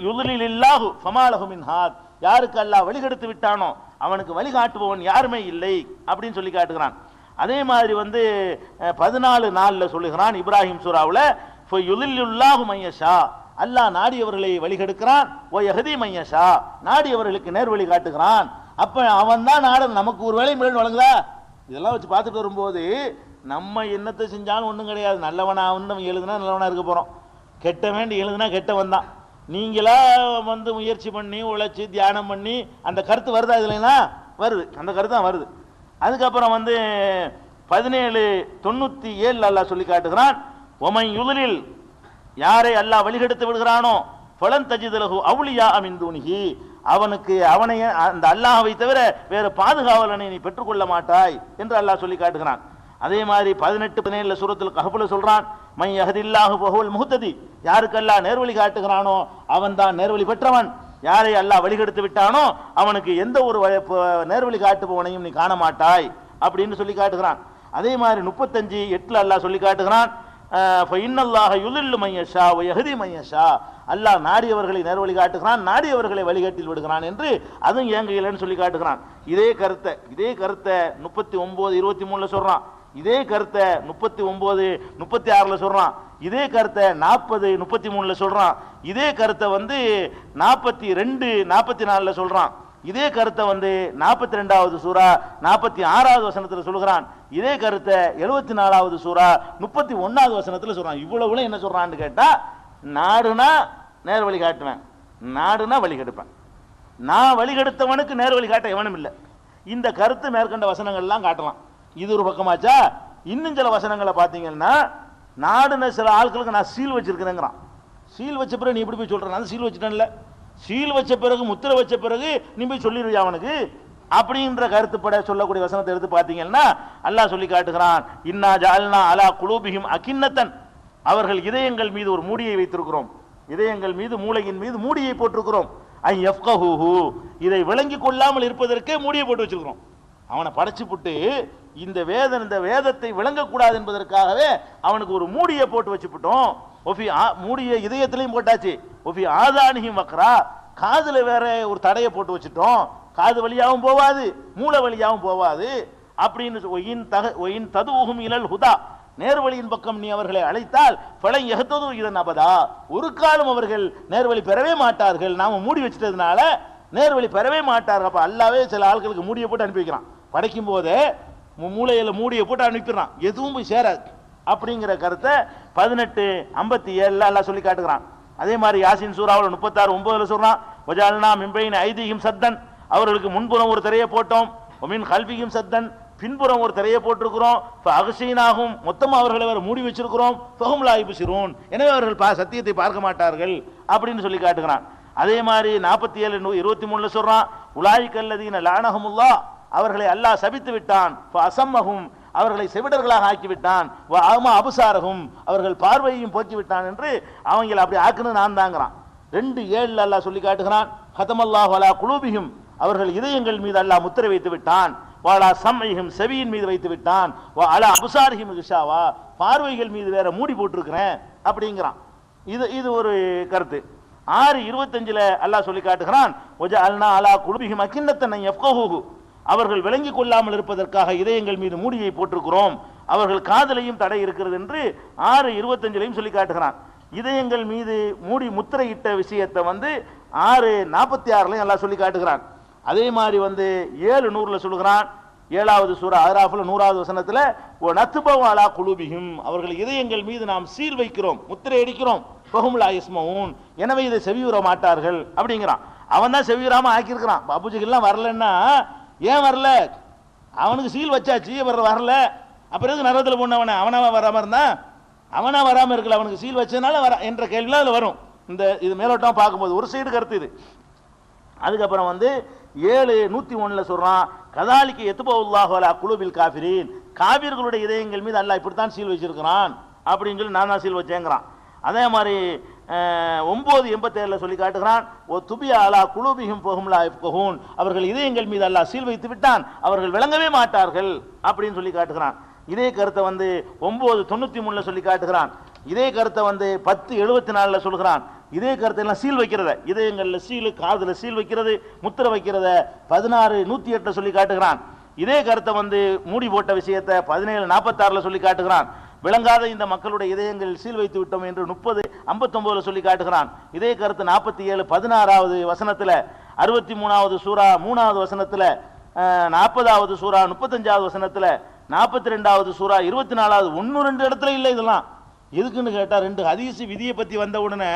யுலிலில்லாஹு ஃபமாலஹு மின் ஹாத், யாருக்கு அல்லாஹ் வழிகெடுத்து விட்டானோ அவனுக்கு வழிகாட்டுபவன் யாருமே இல்லை அப்படின்னு சொல்லி காட்டுகிறான். அதே மாதிரி 14:4 சொல்லுகிறான் இப்ராஹிம் சூராவுல, ஃபயுலில்லுல்லாஹு மையஷா, அல்லாஹ் நாடியவர்களை வழிகெடுக்கிறான். ஓ யஹ்தி மையஷா, நாடியவர்களுக்கு நேர்வழி காட்டுகிறான். அப்ப அவன் தான் நாடன், நமக்கு ஒரு வேலை மேல் வழங்குதா? இதெல்லாம் வச்சு பார்த்துட்டு வரும்போது நம்ம என்னத்தை செஞ்சாலும் ஒன்றும் கிடையாது. நல்லவனா எழுதுனா நல்லவனா இருக்க போறோம், கெட்ட வேண்டி எழுதுனா கெட்டவன் தான். நீங்களா முயற்சி பண்ணி உழைச்சி தியானம் பண்ணி அந்த கருத்து வருதா? இதுலனா வருது, அந்த கருத்து தான் வருது. அதுக்கப்புறம் 17:97 அல்லாஹ் சொல்லி காட்டுகிறான், ஒமை யுலில், யாரை அல்லாஹ் வழிகெடுத்து விடுகிறானோ ஃபலன் தஜித லஹு அவுலியா மின் தூனிஹி, அவனை அந்த அல்லாஹ்வை தவிர வேறு பாதுகாவலனை நீ பெற்றுக்கொள்ள மாட்டாய் என்று அல்லாஹ் சொல்லி காட்டுகிறான். அதே மாதிரி 18-17 சூரத்துல் கஹ்ஃப்ல சொல்றான், மை யஹ்தில்லாஹு ஃபஹுவல் முஹ்ததி, யாருக்கு அல்லாஹ் நேர்வழி காட்டுகிறானோ அவன் தான் நேர்வழி பெற்றவன். யாரை அல்லாஹ் வழிகெடுத்து விட்டானோ அவனுக்கு எந்த ஒரு நேர்வழி காட்டுபவனையும் நீ காண மாட்டாய் அப்படின்னு சொல்லி காட்டுகிறான். அதே மாதிரி 35:8 அல்லாஹ் சொல்லி காட்டுகிறான், இன்னல்லாஹ யுலில்லு மய்யஷா வ யஹ்தி மய்யஷா, அல்லாஹ் நாடியவர்களை நேர்வழி காட்டுகிறான், நாடியவர்களை வழிகாட்டில் விடுகிறான் என்று அதுவும் ஏங்கையிலன்னு சொல்லி காட்டுகிறான். இதே கருத்தை 39 23 சொல்றான். இதே கருத்தை 39 36 சொல்றான். இதே கருத்தை 40 33 சொல்றான். இதே கருத்தை 42 44 சொல்றான். இதே கருத்தை 42வது சூரா 46வது வசனத்தில் சொல்கிறான். இதே கருத்தை 74வது சூரா 31வது வசனத்தில் சொல்றான். இவ்வளவு என்ன சொல்றான்னு கேட்டா, நாடுனா நேர் வழி காட்டுவேன், நாடுனா வழி கெடுப்பேன், நான் வழிகெடுத்தவனுக்கு நேர் வழி காட்ட எவனும் இல்லை. இந்த கருத்து மேற்கண்ட வசனங்கள்லாம் காட்டலாம். இது ஒரு பக்கமாச்சா. இன்னும் சில வசனங்களை பார்த்தீங்கன்னா, நாடுன சில ஆட்களுக்கு நான் சீல் வச்சிருக்கிறேங்கிறான். சீல் வச்ச பிறகு நீ எப்படி போய் சொல்ற? நான் சீல் வச்சுட்டேன்ல, சீல் வச்ச பிறகு முத்திரை வச்ச பிறகு நீ போய் சொல்லிடுவியா அவனுக்கு? அப்படின்ற கருத்துப்பட சொல்லக்கூடிய வசனத்தை எடுத்து பார்த்தீங்கன்னா, அல்லாஹ் சொல்லி காட்டுகிறான், இன்னா ஜஅல்னா அலா குலூபிஹிம் அகின்னத்தன், அவர்கள் இதயங்கள் மீது ஒரு மூடியை வைத்திருக்கிறோம், இதயங்கள் மீது மூளையின் மீது மூடியை போட்டிருக்கிறோம். ஐ யஃப்கஹூஹு, இதை விளங்கி கொள்ளாமல் இருப்பதற்கே மூடியை போட்டு வச்சிருக்கிறோம். அவனை படைச்சு புட்டு இந்த வேதத்தை விளங்கக்கூடாது என்பதற்காகவே அவனுக்கு ஒரு மூடியை போட்டு வச்சுட்டோம். மூடிய இதயத்திலையும் போட்டாச்சு. ஒஃபி ஆதானியும் வக்ரா, காதுல வேற ஒரு தடையை போட்டு வச்சுட்டோம். காது வழியாகவும் போவாது, மூளை வழியாகவும் போவாது. அப்படின்னு ததுவும் இலல் ஹுதா, நேர்வழியின் பக்கம் நீ அவர்களை அழைத்தால் பலை எகத்தது இதன் அபதா, ஒரு காலம் அவர்கள் நேர்வழி பெறவே மாட்டார்கள். நாம மூடி வச்சிட்டதுனால நேர்வழி பெறவே மாட்டார்கள். அப்ப அல்லாவே சில ஆட்களுக்கு மூடியை போட்டு அனுப்பி வைக்கிறான். படைக்கும் போதே மூளையில மூடியை போட்டு அனுப்பிடுறான், எதுவும் போய் சேராது. அப்படிங்கிற கருத்தை 18:57 அல்லாஹ் சொல்லி காட்டுகிறான். அதே மாதிரி யாசின் சூராவில் 36:9 சொல்றான், வஜால்னா மின்பைன் ஐதீஹிம் சத்தன், அவர்களுக்கு முன்புறம் ஒரு திரையை போட்டோம், ஒமின் கல்வியும் சத்தன், பின்புறம் ஒரு திரையை போட்டிருக்கிறோம், அகசீனாகும் மொத்தமாக அவர்களை வேற மூடி வச்சிருக்கிறோம், ஃபஹும் லா யுப்சிரூன், எனவே அவர்கள் சத்தியத்தை பார்க்க மாட்டார்கள் அப்படின்னு சொல்லி காட்டுகிறான். அதே மாதிரி 47:23 சொல்றான், உலாயிக்கல்லதீன லானஹுமுல்லாஹ், அவர்களை அல்லாஹ் சபித்து விட்டான், அசம்மஹும், அவர்களை செவிடர்களாக ஆக்கிவிட்டான், அபுசாரகும், அவர்கள் பார்வையையும் போக்கி விட்டான் என்று அவங்களை அப்படி ஆக்குன்னு நான் தாங்கிறான். 2:7 அல்லாஹ் சொல்லி காட்டுகிறான், ஹதமல்லாஹு அலா குலூபிஹிம், அவர்கள் இதயங்கள் மீது அல்லாஹ் முத்திரை வைத்து விட்டான், வாலா சம்ஐஹிம், செவியின் மீது வைத்து விட்டான், வா அலா அபுசாரிஹிம் கிஷாவா, பார்வைகள் மீது வேற மூடி போட்டிருக்கிறேன் அப்படிங்கிறான். இது ஒரு கருத்து. 6:25 அல்லாஹ் சொல்லி காட்டுகிறான், வஜஅல்னா அலா குலூபிஹிம் அகின்னத்தன் யஃப்கஹூஹு, அவர்கள் விளங்கிக் கொள்ளாமல் இருப்பதற்காக இதயங்கள் மீது மூடியை போட்டிருக்கிறோம், அவர்கள் காதலையும் தடை இருக்கிறது என்று 6:25 சொல்லி காட்டுகிறான். இதயங்கள் மீது மூடி முத்திரையிட்ட விஷயத்தை 6:46 எல்லாம் சொல்லி காட்டுகிறான். அதே மாதிரி 7:100 சொல்கிறான், 7வது சூரா அஹ்ராஃப்ல 100வது வசனத்துல, நத்பவ அலா குலூபிஹிம், அவர்கள் இதயங்கள் மீது நாம் சீல் வைக்கிறோம், முத்திரை அடிக்கிறோம், ஃபஹும் லா யஸ்மஊன், எனவே இதை செவியுற மாட்டார்கள் அப்படிங்கிறான். அவன் தான் செவியுறாம ஆக்கியிருக்கிறான். அபூஜஹல்லாம் வரலன்னா ஏன் வரல? அவனுக்கு சீல் வச்சாச்சு, வரல, அப்புறம் நரகத்தில் போனவன அவனாவா வராம இருந்தான்? அவனா வராம இருக்கல, அவனுக்கு சீல் வச்சதுனால வர என்ற கேள்விலாம் அதுல வரும். இது மேலோட்டம் பார்க்கும்போது ஒரு சைடு கருத்து இது. அதுக்கப்புறம் 7:101 சொல்றான், கதாலிக்கு எத்துபவுல்லாஹு அலா குலூபில் காஃபிரீன், காபிர்களுடைய இதயங்கள் மீது அல்லாஹ் இப்படித்தான் சீல் வச்சிருக்கிறான் அப்படின்னு சொல்லி நான் தான் சீல் வச்சேங்கிறான். அதே மாதிரி 9:87 சொல்லி காட்டுகிறான், ஓ துபியா அலா குலூபிஹிம் ஃபஹும் லா யஃப்கஹூன், அவர்கள் இதயங்கள் மீது அல்லாஹ் சீல் வைத்து விட்டான், அவர்கள் விளங்கவே மாட்டார்கள் அப்படின்னு சொல்லி காட்டுகிறான். இதே கருத்தை 9:93 சொல்லி காட்டுகிறான். இதே கருத்தை 10:74 சொல்கிறான். இதே கருத்தை எல்லாம் சீல் வைக்கிறத, இதயங்கள்ல சீல், காதுல சீல் வைக்கிறது, முத்திரை வைக்கிறத 16:108 சொல்லி காட்டுகிறான். இதே கருத்தை மூடி போட்ட விஷயத்தை 17:46 சொல்லி காட்டுகிறான். விளங்காத இந்த மக்களுடைய இதயங்களில் சீல் வைத்து விட்டோம் என்று 30:59 சொல்லி காட்டுகிறான். இதே கருத்து 47:16 வசனத்துல, 63வது சூரா 3வது வசனத்துல, 40வது சூரா 35வது வசனத்துல, 42வது சூரா 24வது, 1-2 இடத்துல இல்லை. இதெல்லாம் எதுக்குன்னு கேட்டா, 2 ஹதீஸ் விதியை பத்தி வந்த உடனே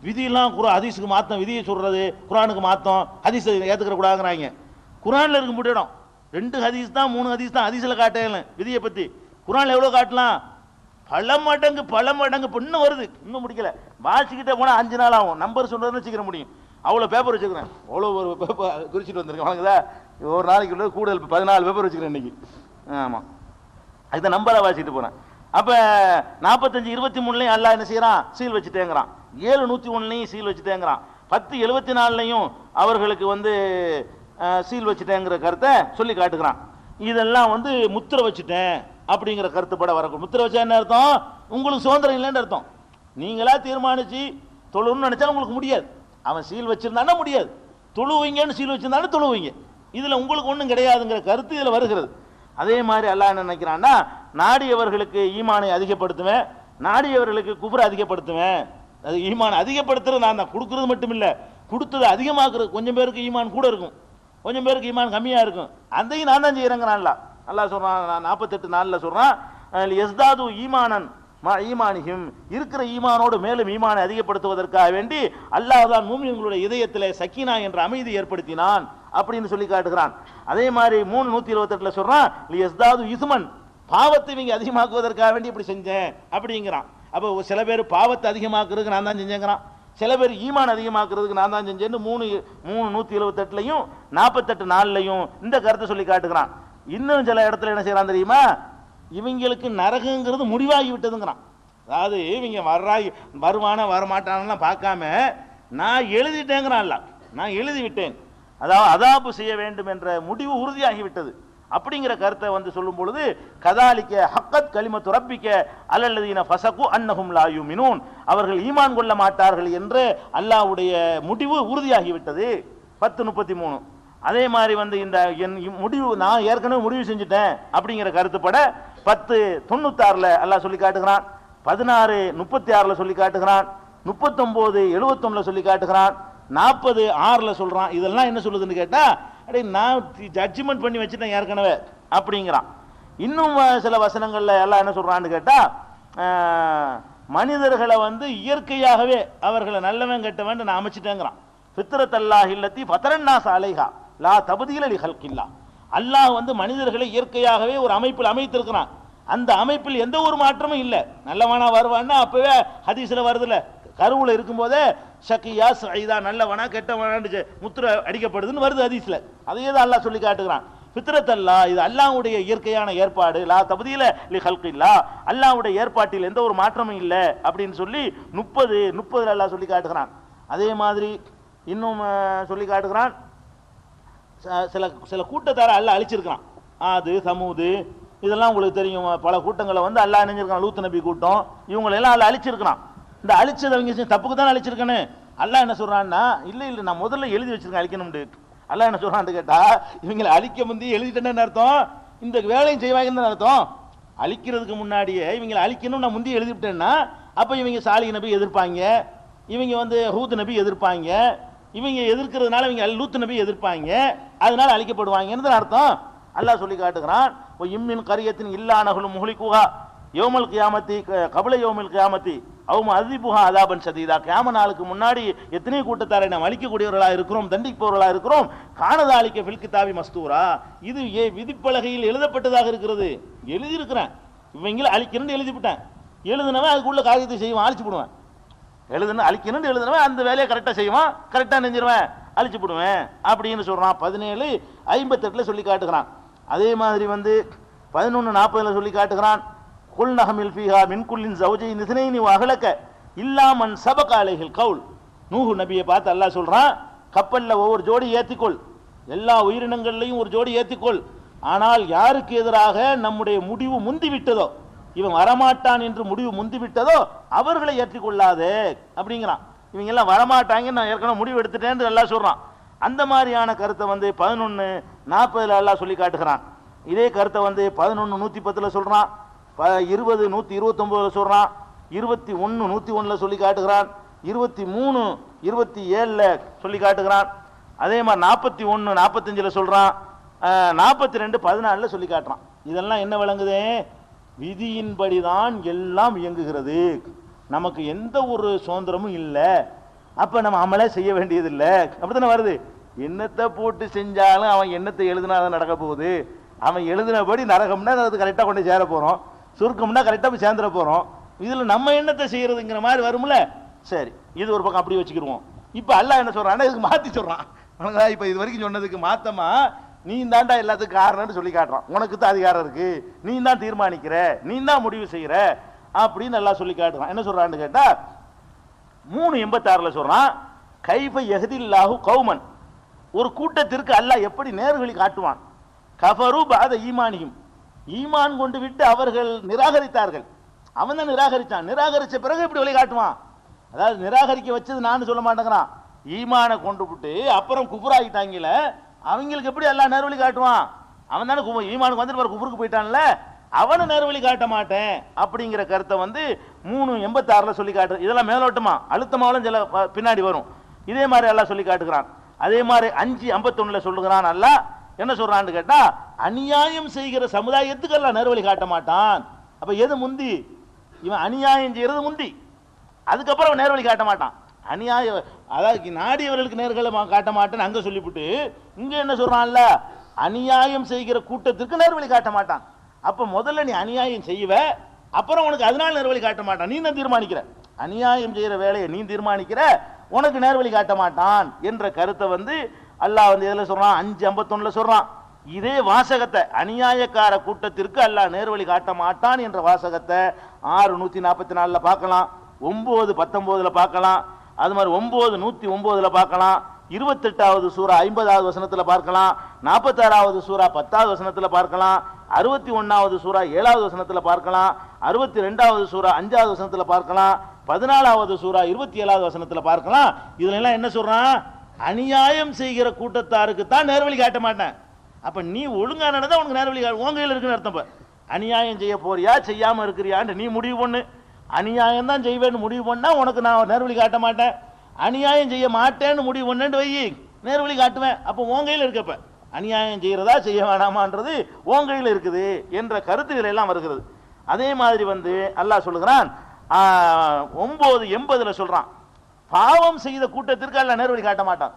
விதியெல்லாம் ஹதீஸுக்கு மாத்தம், விதியை சொல்றது குரானுக்கு மாத்தம், ஹதீஸ் ஏத்துக்கிற கூடாதுங்கிறாங்க. குரான்ல இருக்க முடியும் 2 ஹதீஸ் தான் 3 ஹதீஸ் தான் ஹதீஸ்ல காட்டல விதியை பத்தி. குரான்ல எவ்வளவு காட்டலாம்? பல மடங்கு இன்னும் வருது, இன்னும் முடிக்கல. வாசிக்கிட்டே போனா 5 நாள் ஆகும். நம்பர் சொல்றதுன்னு சீக்கிரம் முடியும். அவ்வளவு பேப்பர் வச்சுக்கிறேன், அவ்வளோ ஒரு பேப்பர் குறிச்சிட்டு வந்திருக்கேன். வணங்குதா, ஒரு நாளைக்கு உள்ள கூடுதல் 14 பேப்பர் வச்சுக்கிறேன் இன்னைக்கு. ஆமா, இதை நம்பரை வாசிட்டு போறேன். அப்ப 45:23 அல்லாஹ் என்ன செய்யறான்? சீல் வச்சுட்டேங்கிறான். 7:101 சீல் வச்சுட்டேங்கிறான். 10:74 அவர்களுக்கு சீல் வச்சுட்டேங்கிற கருத்தை சொல்லி காட்டுகிறான். இதெல்லாம் முத்திரை வச்சுட்டேன் அப்படிங்கிற கருத்துப்பட வரக்கூடும். முத்திரை வச்சா என்ன அர்த்தம்? உங்களுக்கு சுதந்திரம் இல்லைன்னு அர்த்தம். நீங்களா தீர்மானிச்சு தொழுன்னு நினைச்சா உங்களுக்கு முடியாது. அவன் சீல் வச்சிருந்தானா முடியாது, தொழுவீங்கன்னு சீல் வச்சிருந்தானே தொழுவீங்க. இதுல உங்களுக்கு ஒன்றும் கிடையாதுங்கிற கருத்து இதுல வருகிறது. அதே மாதிரி அல்லாஹ் என்ன நினைக்கிறான்னா, நாடியவர்களுக்கு ஈமானை அதிகப்படுத்துவேன், நாடியவர்களுக்கு குஃப்ரை அதிகப்படுத்துவேன். அது ஈமான் அதிகப்படுத்துறது நான் தான், கொடுக்கறது மட்டும் இல்லை, கொடுத்தது அதிகமாக்குறது. கொஞ்சம் பேருக்கு ஈமான் கூட இருக்கும், கொஞ்சம் பேருக்கு ஈமான் கம்மியா இருக்கும், அதையும் நான் தான் செய்யறேங்கிறான். அல்லாஹ் சொல்றான் 48 நாளில் சொல்றான், எஸ்தாது ஈமானன் ஈமானியும், இருக்கிற ஈமானோடு மேலும் ஈமானை அதிகப்படுத்துவதற்காக வேண்டி அல்லாஹ் தான் மூமின்களுடைய இதயத்திலே சக்கீனா என்ற அமைதி ஏற்படுத்தினான் அப்படின்னு சொல்லி காட்டுகிறான். அதே மாதிரி 3:128 சொல்றான், எஸ்தாது இஸ்மன், பாவத்தை இவங்க அதிகமாக்குவதற்காக வேண்டி இப்படி செஞ்சேன் அப்படிங்கிறான். அப்போ சில பேர் பாவத்தை அதிகமாக்குறதுக்கு நான் தான் செஞ்சேங்கிறான், சில பேர் ஈமான் அதிகமாக்குறதுக்கு நான் தான் செஞ்சேன்னு 3:178 48 நாள்லையும் இந்த கருத்தை சொல்லி காட்டுகிறான். இன்னும் சில இடத்துல என்ன செய்யறான் தெரியுமா, இவங்களுக்கு நரகங்கிறது முடிவாகி விட்டதுங்கிறான். அதாவது இவங்க வருவான வரமாட்டானெல்லாம் பார்க்காம நான் எழுதிட்டேங்கிறான்ல, நான் எழுதி விட்டேன், அதாவது அதாபு செய்ய வேண்டும் என்ற முடிவு உறுதியாகிவிட்டது அப்படிங்கிற கருத்தை வந்து சொல்லும் பொழுது, கதாலிக்க ஹக்கத் கலிமத்து ரப்பிக்க அல்லல்லதீன ஃபஸகு அன்னஹும் லா யுமினூன், அவர்கள் ஈமான் கொள்ள மாட்டார்கள் என்று அல்லாஹ்வுடைய முடிவு உறுதியாகிவிட்டது. 10:33. அதே மாதிரி வந்து இந்த முடிவு நான் ஏற்கனவே முடிவு செஞ்சுட்டேன் அப்படிங்கிற கருத்துப்பட 10:96 அல்லாஹ் சொல்லி காட்டுகிறான், 16:36 சொல்லி காட்டுகிறான், 39:71 சொல்லி காட்டுகிறான், 40:6 சொல்றான். இதெல்லாம் என்ன சொல்லுதுன்னு கேட்டா, அடே நான் ஜட்ஜ்மெண்ட் பண்ணி வச்சுட்டேன் ஏற்கனவே அப்படிங்கிறான். இன்னும் சில வசனங்கள்ல எல்லாம் என்ன சொல்றான்னு கேட்டா, மனிதர்களை வந்து இயற்கையாகவே அவர்களை நல்லவன் கெட்டவன் நான் அமைச்சிட்டேங்கிறான். ஃபித்ரத்தல்லாஹி அல்லதி ஃபதரன்னாஸ் அலைஹா லா தப்தீல லிஹல்கில்லா, அல்லாஹ் வந்து மனிதர்களை இயற்கையாகவே ஒரு அமைப்பில் அமைத்திருக்கிறான். அந்த அமைப்பில் எந்த ஒரு மாற்றமும் இல்லை. நல்லவனா வருவான்னா அப்பவே ஹதீஸ்ல வருதுல, கருவுல இருக்கும் போதே ஷக்கியா சைதா, நல்லவனா கெட்டவனான்னு முத்திரை அடிக்கப்படுதுன்னு வருது ஹதீஸ்ல. அதையே தான் அல்லாஹ் சொல்லி காட்டுகிறான். ஃபித்ரத்தல்லா, இது அல்லாஹ்வுடைய இயற்கையான ஏற்பாடு, லா தப்தீல லிஹல்கில்லா, அல்லாஹ்வுடைய ஏற்பாட்டில் எந்த ஒரு மாற்றமும் இல்லை அப்படின்னு சொல்லி 30 அல்லாஹ் சொல்லி காட்டுகிறான். அதே மாதிரி இன்னும் சொல்லி காட்டுகிறான், சில கூட்டத்தார அல்லாஹ் அழிச்சிருக்கிறான். ஆது சமூது இதெல்லாம் உங்களுக்கு தெரியும். பல கூட்டங்களை வந்து அல்லாஹ் நினைஞ்சிருக்கான், லூத் நபி கூட்டம், இவங்களெல்லாம் அல்லாஹ் அழிச்சிருக்கிறான். இந்த அழிச்சதவங்க தப்புக்கு தான் அழிச்சிருக்கேன்னு அல்லாஹ் என்ன சொல்றான்னா, இல்லை நான் முதல்ல எழுதி வச்சிருக்கேன் அழிக்கணும்னு. அல்லாஹ் என்ன சொல்றான்னு கேட்டா, இவங்களை அழிக்க முந்தி எழுதிட்டேன்னு அர்த்தம், இந்த வேலையும் செய்வாங்கன்னு அர்த்தம். அழிக்கிறதுக்கு முன்னாடியே இவங்களை அழிக்கணும் நான் முந்தி எழுதிவிட்டேன்னா, அப்ப இவங்க சாலிஹ் நபி எதிர்ப்பாங்க, இவங்க வந்து ஹூத் நபி எதிர்ப்பாங்க, இவங்க எதிர்க்கிறதுனால இவங்க லூத் நபி எதிர்ப்பாங்க, அதனால அழிக்கப்படுவாங்கன்னு அர்த்தம். அல்லாஹ் சொல்லி காட்டுகிறான், இம்மின் கரியத்தின் இல்லானகுலும் முஹ்லிகுஹா யௌமல் கியாமத்தி கபல யௌமில் கியாமத்தி அவங்க அதிபுகா அதாபன் சதீதா, கியாம நாளுக்கு முன்னாடி எத்தனை கூட்டத்தாரை நாம் அழிக்கக்கூடியவர்களா இருக்கிறோம், தண்டிப்பவர்களா இருக்கிறோம். காணதாலிக்க ஃபில் கிதாபி மஸ்தூரா, இது விதிப்பலகையில் எழுதப்பட்டதாக இருக்கிறது, எழுதியிருக்கிறேன். இவங்களை அழிக்கணும்னு எழுதிவிட்டேன், எழுதுனவன் அதுக்குள்ள காரியத்தை செய்வான், அழிச்சு விடுவேன். அழிக்கணும்னு எழுதுனவன் அந்த வேலையை கரெக்டாக செய்வான், கரெக்டாக நெஞ்சிருவேன், அழிச்சு விடுவேன் அப்படின்னு சொல்றான். 17:58 சொல்லி காட்டுகிறான். அதே மாதிரி வந்து 11:40 சொல்லி காட்டுகிறான், குல் நஹமில் ஃபீஹா மின் குல்லின் ஜௌஜைன் இஸ்னைனி வ அஹ்லக இல்லா மன் சபக அலைஹில் கவுல். நூஹ் நபியை பார்த்து அல்லாஹ் சொல்றான், கப்பல்ல ஒவ்வொரு ஜோடி ஏத்திக்கொள், எல்லா உயிரினங்கள்லையும் ஒரு ஜோடி ஏத்திக்கொள், ஆனால் யாருக்கு எதிராக நம்முடைய முடிவு முந்தி விட்டதோ, இவன் வரமாட்டான் என்று முடிவு முந்தி விட்டதோ அவர்களை ஏற்றிக்கொள்ளாதே அப்படிங்கிறான். இவங்க எல்லாம் வரமாட்டாங்கன்னு நான் ஏற்கனவே முடிவு எடுத்துட்டேன்னு எல்லாம் சொல்றான். அந்த மாதிரியான கருத்தை வந்து 11:40 எல்லாம் சொல்லி காட்டுகிறான். இதே கருத்தை வந்து 11:110 சொல்றான், 20:129 சொல்றான், 21:101 சொல்லி காட்டுகிறான், 23:27 சொல்லி காட்டுகிறான். அதே மாதிரி 41:45 சொல்றான், 42:14 சொல்லி காட்டுறான். இதெல்லாம் என்ன விளங்குது, விதியின்படிதான் எல்லாம் இயங்குகிறது, நமக்கு எந்த ஒரு சுதந்திரமும் இல்லை, அப்ப நம்ம அமலே செய்ய வேண்டியது இல்லை, அப்படித்தானே வருது. என்னத்தை போட்டு செஞ்சாலும் அவன் என்னத்தை எழுதினா அதை நடக்க போகுது, அவன் எழுதினபடி நரகம்னா அது கரெக்டாக கொண்டு சேர போறோம், சுருக்கம்னா கரெக்டாக போய் சேர்ந்துட போறோம், இதுல நம்ம என்னத்தை செய்யறதுங்கிற மாதிரி வரும்ல. சரி, இது ஒரு பக்கம் அப்படி வச்சுக்கிடுவோம். இப்ப அல்லாஹ் என்ன சொல்றான், இதுக்கு மாத்தி சொல்றான். இப்ப இது வரைக்கும் சொன்னதுக்கு மாத்தமா நீ தாண்டா எல்லாத்துக்கும் காரணம்னு சொல்லி காட்டுறான், உனக்கு தான் அதிகாரம் இருக்கு, நீ தான் தீர்மானிக்கிற, நீ தான் முடிவு செய்யற அப்படின்னு எல்லாம் சொல்லி காட்டுறான். என்ன சொல்றான்னு கேட்டா 3:86 சொல்றான், கைஃப யஹ்தில்லாஹு கௌமன், ஒரு கூட்டத்திற்கு அல்லாஹ் எப்படி நேர்வழி காட்டுவான், கஃபரு பஅத ஈமானியும், ஈமான் கொண்டு விட்டு அவர்கள் நிராகரித்தார்கள், அவன் தான் நிராகரிச்சான். நிராகரிச்ச பிறகு இப்படி வழி காட்டுவான். அதாவது நிராகரிக்க வச்சது நான் சொல்ல மாட்டேங்கிறான். ஈமானை கொண்டு விட்டு அப்புறம் குஃபுராகிட்டாங்கல, அவங்களுக்கு எப்படி எல்லாம் நேர்வழி காட்டுவான்? அவன் தானே ஈமானுக்கு வந்துட்டு குஃபுருக்கு போயிட்டான்ல, அவனை நேர்வழி காட்ட மாட்டேன் அப்படிங்கிற கருத்தை வந்து 3:86 சொல்லி காட்டு. இதெல்லாம் மேலோட்டமா அழுத்தமாவும் சில பின்னாடி வரும். இதே மாதிரி எல்லாம் சொல்லி காட்டுகிறான். அதே மாதிரி 5:51 சொல்லுகிறான். அல்லாஹ் என்ன சொல்றான்னு கேட்டா, அநியாயம் செய்கிற சமுதாயத்துக்கு எல்லாம் நேர்வழி காட்ட மாட்டான். அப்ப எது முந்தி? இவன் அநியாயம் செய்யறது முந்தி, அதுக்கப்புறம் நேர்வழி காட்ட மாட்டான். அநியாயம் அதாவது நாடியவர்களுக்கு நேர்களை காட்ட மாட்டேன்னு அங்க சொல்லிவிட்டு இங்க என்ன சொல்றான்ல, அநியாயம் செய்கிற கூட்டத்திற்கு நேர்வழி காட்ட மாட்டான். அப்ப முதல்ல நீ அநியாயம் செய்வ, அப்புறம் உனக்கு அதனால நேர்வழி காட்ட மாட்டான். நீ தான் தீர்மானிக்கிற, அநியாயம் செய்யற வேலையை நீ தீர்மானிக்கிற, உனக்கு நேர்வழி காட்ட மாட்டான் என்ற கருத்தை வந்து அல்லாஹ் வந்து எதுல சொல்றான்? 5:51 சொல்றான். இதே வாசகத்தை அநியாயக்கார கூட்டத்திற்கு அல்லாஹ் நேர்வழி காட்ட மாட்டான் என்ற வாசகத்தை 6:144 பார்க்கலாம், 9:19 பார்க்கலாம், அது மாதிரி 9:109 பார்க்கலாம், 28வது சூரா 50வது வசனத்தில் பார்க்கலாம், 46வது சூரா 10வது வசனத்தில் பார்க்கலாம், 61வது சூரா 7வது வசனத்தில் பார்க்கலாம், 62வது சூரா 5வது வசனத்தில் பார்க்கலாம், 14வது சூரா 27வது வசனத்தில் பார்க்கலாம். இதுல எல்லாம் என்ன சொல்றான்? அநியாயம் செய்கிற கூட்டத்தாருக்கு தான் நேர்வழி காட்ட மாட்டேன். அப்ப நீ ஒழுங்கா நடந்தா உனக்கு நேர்வழி உங்க கையில் இருக்குன்னு அர்த்தம். அநியாயம் செய்ய போறியா செய்யாம இருக்கிறியான்னு நீ முடிவு பண்ணு. அநியாயம் தான் செய்வேன்னு முடிவு பண்ணா உனக்கு நான் நேர்வழி காட்ட மாட்டேன். அநியாயம் செய்ய மாட்டேன்னு முடிவு பண்ணேன்னு வை, நேர்வழி காட்டுவேன். அப்போ உன் கையில் இருக்கப்ப அநியாயம் செய்யறதா செய்ய வேணாமான்றது உன் கையில் இருக்குது என்ற கருத்துக்கள் எல்லாம் வருகிறது. அதே மாதிரி வந்து அல்லாஹ் சொல்லுகிறான் 9:80 சொல்றான், பாவம் செய்த கூட்டத்திற்கு அல்லாஹ் நேர்வழி காட்ட மாட்டான்.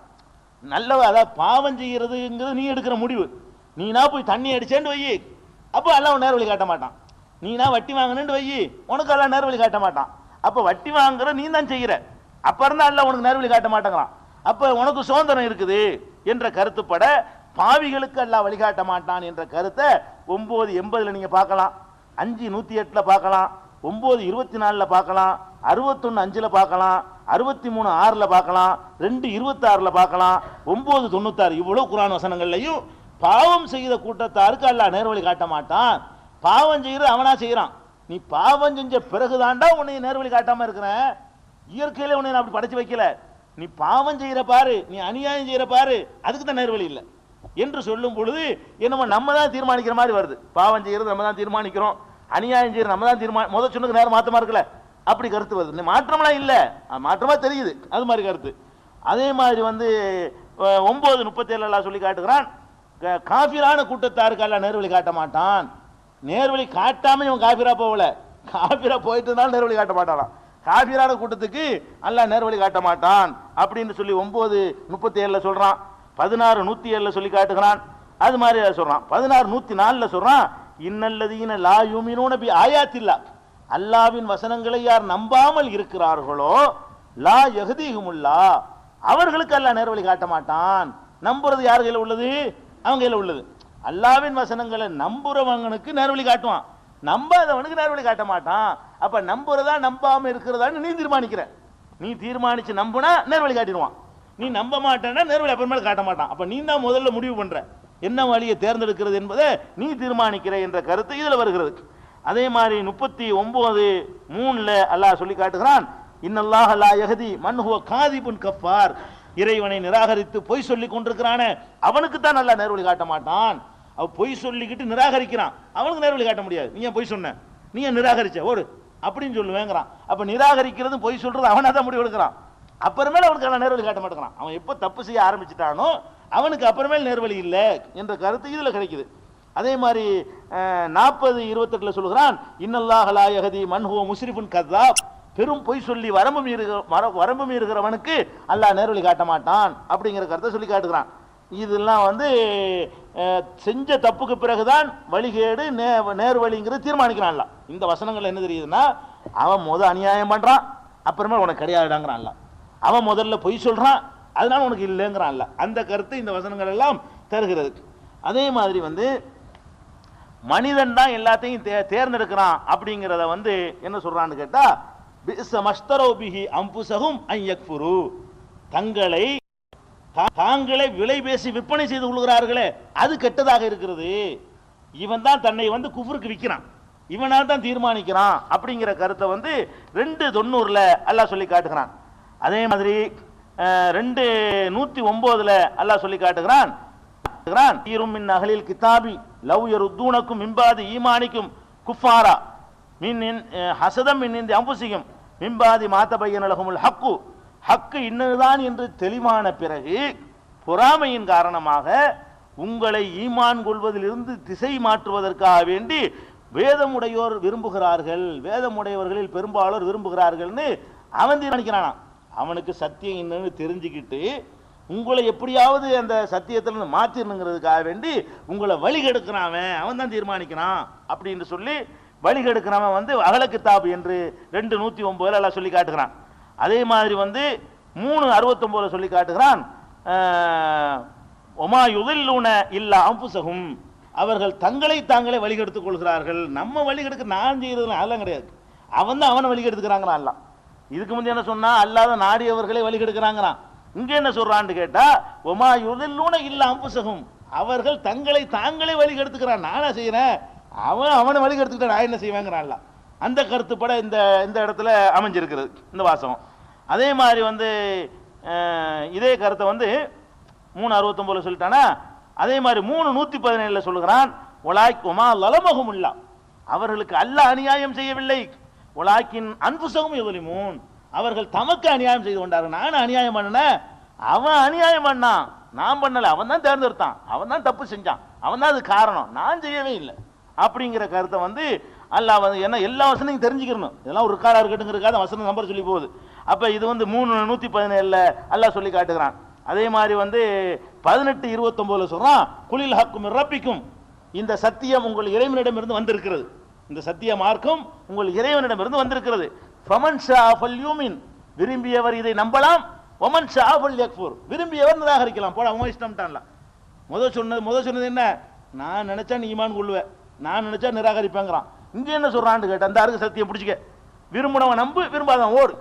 நல்லவ அதாவது பாவம் செய்யறதுங்கிறது நீ எடுக்கிற முடிவு. நீனா போய் தண்ணி அடிச்சேன்னு வை, அப்போ அல்லாஹ் நேர்வழி காட்ட மாட்டான். நீனா வட்டி வாங்கினு வை, உனக்கு எல்லாம் நேர்வழி காட்ட மாட்டான். அப்ப வட்டி வாங்குற நீ தான் செய்யற, அப்ப இருந்தா அல்லாஹ் உனக்கு நேர்வழி காட்ட மாட்டேங்கிறான். அப்ப உனக்கு சுதந்திரம் இருக்குது என்ற கருத்துப்பட பாவிகளுக்கு அல்லாஹ் வழிகாட்ட மாட்டான் என்ற கருத்தை 9:80 நீங்க பார்க்கலாம், 5:108 பார்க்கலாம், 9:24 பார்க்கலாம், 61:5 பார்க்கலாம், 63:6 பார்க்கலாம், 2:26 பார்க்கலாம், 9:96 இவ்வளவு குர்ஆன் வசனங்கள்லையும் பாவம் செய்த கூட்டத்தாருக்கு அல்லாஹ் நேர்வழி காட்ட மாட்டான். பாவம் செய்யறது அவனா செய்யறான். நீ பாவம் செஞ்ச பிறகுதான்டா உன்னை நேர்வழி காட்டாம இருக்கிற. இயற்கையில உன்னை அப்படி படைச்சு வைக்கல. நீ பாவம் செய்யற பாரு, நீ அநியாயம் செய்யற பாரு, அதுக்கு தான் நேர்வழி இல்லை என்று சொல்லும் பொழுது என்னமோ நம்ம தான் தீர்மானிக்கிற மாதிரி வருது. பாவம் செய்யறது நம்ம தான் தீர்மானிக்கிறோம், அநியாயம் செய்யறது நம்ம தான் முதல் சொன்னதுக்கு நேரம் மாற்றமா இருக்கல, அப்படி கருத்து வருது. மாற்றம்லாம் இல்லை, மாற்றமா தெரியுது, அது மாதிரி கருத்து. அதே மாதிரி வந்து 9:37 சொல்லி காட்டுகிறான், காபிரான கூட்டத்தாருக்கு அல்லாஹ் நேர்வழி காட்ட மாட்டான். நேர்வழி காட்டாம இவன் காபிரா போகல, காபிரா போயிட்டு இருந்தாலும் நேர்வழி காட்ட மாட்டான். காபிரான கூட்டத்துக்கு அல்லாஹ் நேர்வழி காட்ட மாட்டான் அப்படின்னு சொல்லி 9:37 சொல்றான். 16:107 சொல்லி காட்டுகிறான். அது மாதிரி சொல்றான். 16:104 சொல்றான், இன்னல்லதீன லா யுமினூன பி ஆயாத்தில்லா, அல்லாஹ்வின் வசனங்களை யார் நம்பாமல் இருக்கிறார்களோ லா யஹ்தீஹுமுல்லா, அவர்களுக்கு அல்லாஹ் நேர்வழி காட்ட மாட்டான். நம்புறது யார் கையில் உள்ளது? அவங்க கையில் உள்ளது. அல்லாஹ்வின் வசனங்களை நம்புறவங்களுக்கு நேர்வழி காட்டுவான், நம்பாதவனுக்கு நேர்வழி காட்ட மாட்டான். அப்ப நம்புறதா நம்பாம இருக்கிறதான்னு நீ தீர்மானிக்கிற. நீ தீர்மானிச்சு நம்புனா நேர்வழி காட்டிடுவான், நீ நம்ப மாட்டேன்னா நேர்வழி அப்புறமேல காட்ட மாட்டான். அப்ப நீ தான் முதல்ல முடிவு பண்ற என்ன வழியை தேர்ந்தெடுக்கிறது என்பதை நீ தீர்மானிக்கிற என்ற கருத்து இதுல வருகிறது. அதே மாதிரி 39:3 அல்லாஹ் சொல்லி காட்டுகிறான், இன்னல்லாஹ லா யஹ்தி மன் ஹுவ காதிபுன் கஃபார், இறைவனை நிராகரித்து பொய் சொல்லி கொண்டிருக்கிறானே அவனுக்கு தான் அல்லாஹ் நேர்வழி காட்ட மாட்டான். அவ பொய் சொல்லிக்கிட்டு நிராகரிக்கிறான், அவனுக்கு நேர்வழி காட்ட முடியாது. நீ ஏன் பொய் சொன்ன, நீ ஏன் நிராகரிச்ச ஓடு அப்படின்னு சொல்லுவேங்கிறான். அப்ப நிராகரிக்கிறது பொய் சொல்றது அவனா தான் முடிவு எடுக்கிறான். அப்புறமேல அவனுக்கு நேர்வழி காட்ட மாட்டேங்கிறான். அவன் எப்போ தப்பு செய்ய ஆரம்பிச்சுட்டானோ அவனுக்கு அப்புறமேல் நேர்வழி இல்லை என்ற கருத்து இதுல கிடைக்குது. அதே மாதிரி 40:28 சொல்கிறான், இன்னல்லாஹ லா யஹ்தி மன் ஹுவ முஸ்ரிஃபுன் கذاب, பெரும் பொய் சொல்லி வரம்பு மீறுகிறவனுக்கு அல்லாஹ் நேர்வழி காட்ட மாட்டான் அப்படிங்கிற கருத்தை சொல்லி காட்டுகிறான். இதெல்லாம் வந்து செஞ்ச தப்புக்கு பிறகுதான் வழிகேடு நேர்வழிங்கிறது தீர்மானிக்கிறான்ல. இந்த வசனங்கள் என்ன தெரியுதுன்னா, அவன் அநியாயம் பண்றான், அப்புறமே உனக்கு கிடையாதுங்கிறான்ல. அவன் முதல்ல பொய் சொல்றான், அதனால உனக்கு இல்லைங்கிறான்ல. அந்த கருத்து இந்த வசனங்கள் எல்லாம் தருகிறது. அதே மாதிரி வந்து மனிதன் தான் எல்லாத்தையும் தேர்ந்தெடுக்கிறான் அப்படிங்கிறத வந்து என்ன சொல்றான்னு கேட்டா, தாங்களே விலை பேசி விற்பனை செய்து கொள்கிறார்களே அது கெட்டதாக இருக்கிறது. இவன் தான் தன்னை வந்து குஃப்ருக்கு விற்கிறான். இவனா தான் தீர்மானிக்கிறான் அப்படிங்கிற கருத்தை வந்து 2:90 அல்லாஹ் சொல்லி காட்டுகிறான். அதே மாதிரி 2:109 அல்லாஹ் சொல்லி காட்டுகிறான். மின் அஹ்லில் கிதாபி லவ் யருத்தூனக்கும் மின் பாதி ஈமானிக்கும் குஃபாரா மின் ஹஸதம் மின் இன்தி அன்ஃபுஸிஹிம் மின் பாதி மா தபய்யன லஹுமுல் ஹக்கு, ஹக்கு இன்னதுதான் என்று தெளிவான பிறகு பொறாமையின் காரணமாக உங்களை ஈமான் கொள்வதிலிருந்து திசை மாற்றுவதற்காக வேண்டி வேதமுடையோர் விரும்புகிறார்கள், வேதமுடையவர்களில் பெரும்பாலோர் விரும்புகிறார்கள்னு அவன் தீர்மானிக்கிறானா. அவனுக்கு சத்தியம் என்னன்னு தெரிஞ்சுக்கிட்டு உங்களை எப்படியாவது அந்த சத்தியத்திலிருந்து மாற்றிடணுங்கிறதுக்காக வேண்டி உங்களை வழிகெடுக்கிறான், அவன் தான் தீர்மானிக்கிறான் அப்படின்னு சொல்லி வழிகெடுக்கிறவன் வந்து அகல கித்தாபு என்று 2:109 எல்லாம் சொல்லி காட்டுகிறான். அதே மாதிரி வந்து 3:69 சொல்லி காட்டுகிறான். ஒமா யுதில்லூன இல்லா அன்ஃபுஸஹும், அவர்கள் தங்களை தாங்களே வழிகெடுத்துக் கொள்கிறார்கள். நம்ம வழிகெடுக்க நான் செய்யறது அதெல்லாம் கிடையாது, அவன் தான் அவனை வழிகெடுத்துக்கிறாங்களாம். அல்ல இதுக்கு முந்தைய என்ன சொன்னா, அல்லாத நாடியவர்களை வழிகெடுக்கிறாங்களாம். இங்க என்ன சொல்றான்னு கேட்டா, ஒமா யுதில்லூன இல்லா அன்ஃபுஸஹும், அவர்கள் தங்களை தாங்களே வழிகெடுத்துக்கிறான். நானா செய்யறேன், அவனை வழிகெடுத்துக்கிட்ட நான் என்ன செய்வேங்கிறான்ல. அந்த கருத்துப்பட இந்த இடத்துல அமைஞ்சிருக்கிறது இந்த வாசகம். அதே மாதிரி வந்து இதே கருத்தை வந்து 3:69 சொல்லிட்டானா. அதே மாதிரி 3:117 சொல்லுகிறான். ஒமா லலமஹுமுல்லா, அவர்களுக்கு அல்லாஹ் அநியாயம் செய்யவில்லை. ஒலாக்கின் அன்ஃபுஸஹும் யظلمون, அவர்கள் தமக்கு அநியாயம் செய்து கொண்டார்கள். நான் அநியாயம் பண்ணேன், அவன் அநியாயம் பண்ணான், நான் பண்ணல, அவன் தான் தேர்ந்தெடுத்தான், அவன் தான் தப்பு செஞ்சான், அவன் தான் அது காரணம், நான் செய்யவே இல்லை அப்படிங்கிற கருத்தை வந்து அல்லாஹ் வந்து என்ன எல்லா வசனையும் தெரிஞ்சுக்கணும். இதெல்லாம் ஒரு காரா இருக்கட்டுங்கிறதுக்காக வசனம் நம்பர் சொல்லி போகுது. அப்ப இது வந்து 3:117 அல்லாஹ் சொல்லி காட்டுகிறான். அதே மாதிரி வந்து 18:29 சொல்றான். குலில் ஹக்கு மின் ரப்பிக்கும், இந்த சத்தியம் உங்கள் இறைவனிடமிருந்து வந்திருக்கிறது, இந்த சத்திய மார்க்கம் உங்கள் இறைவனிடமிருந்து வந்திருக்கிறது. ஃபமன் ஷா ஃபல்யூமின், விரும்பியவர் இதை நம்பலாம். ஒமன் ஷா ஃபல்யக்ஃபுர், விரும்பியவர் நிராகரிக்கலாம். போட அவன் இஷ்டம்ட்டான்ல. முதல் சொன்னது என்ன, நான் நினைச்சா நீ ஈமான் கொள்ளுவேன், நான் நினைச்சா நிராகரிப்பேங்கிறான். இங்க என்ன சொல்றான்னு கேட்ட, அந்த அருக்கு சத்தியம் பிடிச்சிக்க, விரும்பினவன் நம்பு, விரும்பாதவன் ஓடு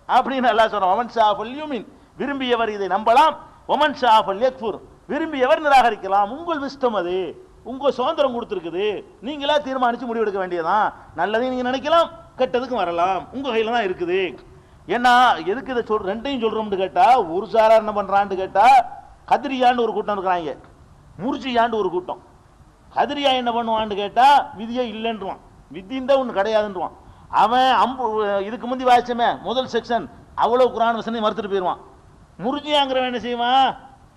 அப்படின்னு அல்லாஹ் சொல்றான். ஒமன் ஷா ஃபல்யூமின், விரும்பியவர் இதை நம்பலாம். ஒமன் ஷா ஃபல்யக்ஃபுர், விரும்பியவர் நிராகரிக்கலாம். உங்கள் இஷ்டம், அது உங்க சுதந்திரம் கொடுத்துருக்குது, நீங்களா தீர்மானிச்சு முடிவெடுக்க வேண்டியதான். நல்லதையும் நீங்க நினைக்கலாம், கெட்டதுக்கும் வரலாம், உங்க கையில தான் இருக்குது. ஏன்னா எதுக்கு இதை ரெண்டையும் சொல்றோம்னு கேட்டா, ஒரு சாரா என்ன பண்றான்னு கேட்டா, கதிரியான்னு ஒரு கூட்டம் இருக்கிறாங்க, முர்ஜியான்னு ஒரு கூட்டம். கதிரியா என்ன பண்ணுவான்னு கேட்டா, விதியே இல்லைன்றான், விதிந்த ஒன்று கிடையாதுன்றான். அவன் இதுக்கு முந்தி வாய்ச்சமே முதல் செக்ஷன் அவ்வளவு குரான் வசனம் மறுத்துட்டு போயிடுவான். முர்ஜியாங்கிறவன் என்ன செய்வான்,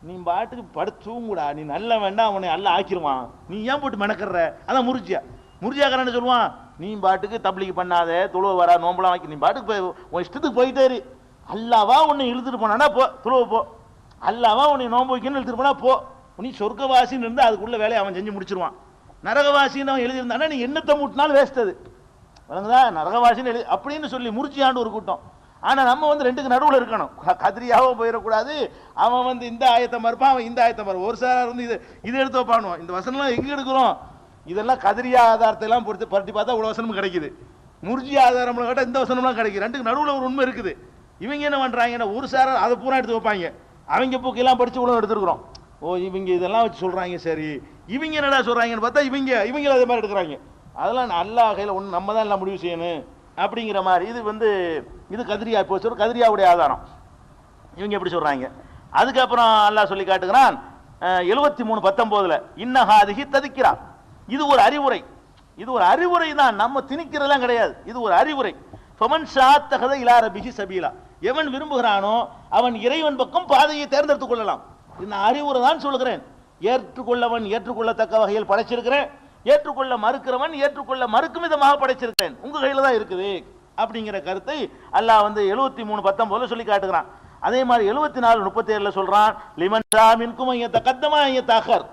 நீ பாட்டுக்கு படுத்தூங்கூடா, நீ நல்ல வேண்டாம், அவனை அல்ல ஆக்கிடுவான், நீ ஏன் போட்டு மெனக்கற. அதான் முர்ஜியாக்காரன் சொல்லுவான், நீ பாட்டுக்கு தப்லீக் பண்ணாத, தொழுவ வரா, நோம்பலாம் வாக்கி, நீ பாட்டுக்கு உன் இஷ்டத்துக்கு போயிட்டே இரு. அல்லாவா உன்னை இழுத்துட்டு போனானா போ, தொழுவ போ. அல்லாவா உன்னை நோம்பு வைக்கணும்னு இழுத்துட்டு போனா போ. நீ சொர்க்கவாசின்னு இருந்து அதுக்குள்ள வேலையை அவன் செஞ்சு முடிச்சிருவான். நரகவாசின்னு அவன் எழுதியிருந்தானா நீ என்னத்தை மூட்டினாலும் வேஸ்ட், அது வழங்குதா, நரகவாசின்னு எழுதி அப்படின்னு சொல்லி முறிச்சியாண்டு ஒரு கூட்டம். ஆனா நம்ம வந்து ரெண்டுக்கு நடுவில் இருக்கணும், கதிரியாவும் போயிடக்கூடாது. அவன் வந்து இந்த ஆயத்தை மறுப்பான், அவன் இந்த ஆயத்தை மறுப்பான். ஒரு சார் வந்து இது எடுத்து வைப்பானுவான். இந்த வசனம்லாம் எங்க எடுக்கிறோம், இதெல்லாம் கதிரியா ஆதாரத்தை எல்லாம் பரட்டி பார்த்தா இவ்வளவு வசனமும் கிடைக்குது, முர்ஜி ஆதாரம் கேட்டால் இந்த வசனம்லாம் கிடைக்குது. ரெண்டுக்கு நடுவில் ஒரு உண்மை இருக்குது. இவங்க என்ன பண்றாங்கன்னா, ஒரு சார் அதை பூரா எடுத்து வைப்பாங்க, அவங்க புக்கெல்லாம் படிச்சு இவ்வளவு எடுத்துருக்கிறோம். ஓ இவங்க இதெல்லாம் வச்சு சொல்றாங்க, சரி இவங்க என்னடா சொல்றாங்கன்னு பார்த்தா இவங்க அதே மாதிரி எடுக்கிறாங்க. அதெல்லாம் அல்லா கையில் ஒன்று, நம்ம தான் எல்லாம் முடிவு செய்யணும் அப்படிங்கிற மாதிரி. இது வந்து இது கதிரியா போச்சு, கதிரியாவுடைய ஆதாரம். இவங்க எப்படி சொல்றாங்க. அதுக்கப்புறம் அல்லாஹ் சொல்லி காட்டுகிறான் 73:19 இன்னஹாதிஹி ததிக்ரா, இது ஒரு அறிவுரை, இது ஒரு அறிவுரை தான், நம்ம திணிக்கிறதெல்லாம் கிடையாது, இது ஒரு அறிவுரை. ஃபமன் ஷாத்தஹத இலா ரப்பிஹி சபீலா, எவன் விரும்புகிறானோ அவன் இறைவன் பக்கம் பாதையை தேர்ந்தெடுத்துக் கொள்ளலாம். நான் அறிவுரை தான் சொல்கிறேன். ஏற்றுக்கொள்ளவன் ஏற்றுக்கொள்ளத்தக்க வகையில் படைச்சிருக்கிறேன், ஏற்றுக்கொள்ள மறுக்கிறவன் ஏற்றுக்கொள்ள மறுக்கும் விதமாக படைச்சிருக்கிறேன், உங்க கையில தான் இருக்குது அப்படிங்கிற கருத்தை அல்லாஹ் வந்து 73:19 சொல்லி காட்டுகிறான். அதே மாதிரி 74:37 சொல்றான். லிமன் மின்கும் தகத்தமா தாக்கர்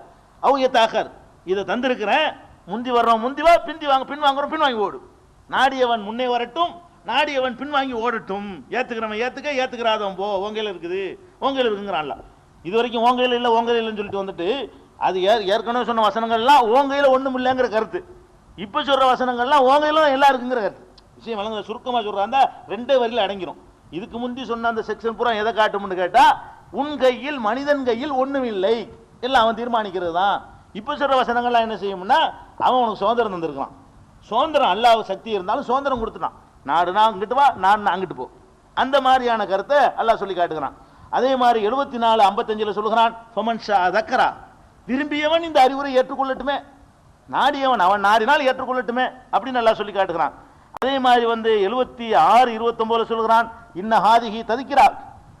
அவு தாக்கர், இதை தந்திருக்கிறேன், முந்தி வர்றோம் முந்தி வா, பிந்தி வாங்க பின் வாங்குறோம் பின் வாங்கி ஓடு. நாடியவன் முன்னே வரட்டும், நாடியவன் பின் வாங்கி ஓடட்டும். ஏத்துக்கிறவன் ஏத்துக்க, ஏத்துக்கிறாதவன் போ, உங்கையில் இருக்குது, உங்கையில் இருக்குங்கிறான்ல. இது வரைக்கும் உங்கையில் இல்லை உங்கையில் இல்லைன்னு சொல்லிட்டு வந்துட்டு, அது ஏற்கனவே சொன்ன வசனங்கள்லாம் உங்கையில ஒண்ணும் இல்லைங்கிற கருத்து. இப்ப சொல்ற வசனங்கள்லாம் உங்கையில எல்லாம் இருக்குங்கிற கருத்து. விஷயம் வழங்க சுருக்கமா சொல்றாங்க, ரெண்டே வரியில அடங்கிரும். இதுக்கு முந்தி சொன்ன அந்த செக்ஷன் பூரா எதை காட்டும்னு கேட்டா, உன் கையில் மனிதன் கையில் ஒண்ணும் இல்லை, எல்லாம் அவன் தீர்மானிக்கிறது தான். இப்ப சொல்ற வசனங்கள்லாம் என்ன செய்யும்னா, அவன் உனக்கு சுதந்திரம் தந்திருக்கான், சுதந்திரம் அல்லாஹ் சக்தி இருந்தாலும் சுதந்திரம் கொடுத்துட்டான். நாடுனா அங்கிட்டு வா, நாடுனா அங்கிட்டு போ, அந்த மாதிரியான கருத்தை அல்லாஹ் சொல்லி காட்டுகிறான். அதே மாதிரி 74:55 சொல்லுகிறான், ஃபமன் ஷா தக்கரா, விரும்பியவன் இந்த அறிவுரை ஏற்றுக்கொள்ளட்டுமே, நாடியவன் அவன் நாடினால் ஏற்றுக்கொள்ளட்டுமே அப்படின்னு அல்லாஹ் சொல்லி காட்டுகிறான். அதே மாதிரி 76:29 சொல்கிறான், இன்ன ஹாதிஹி ததிக்கிறா,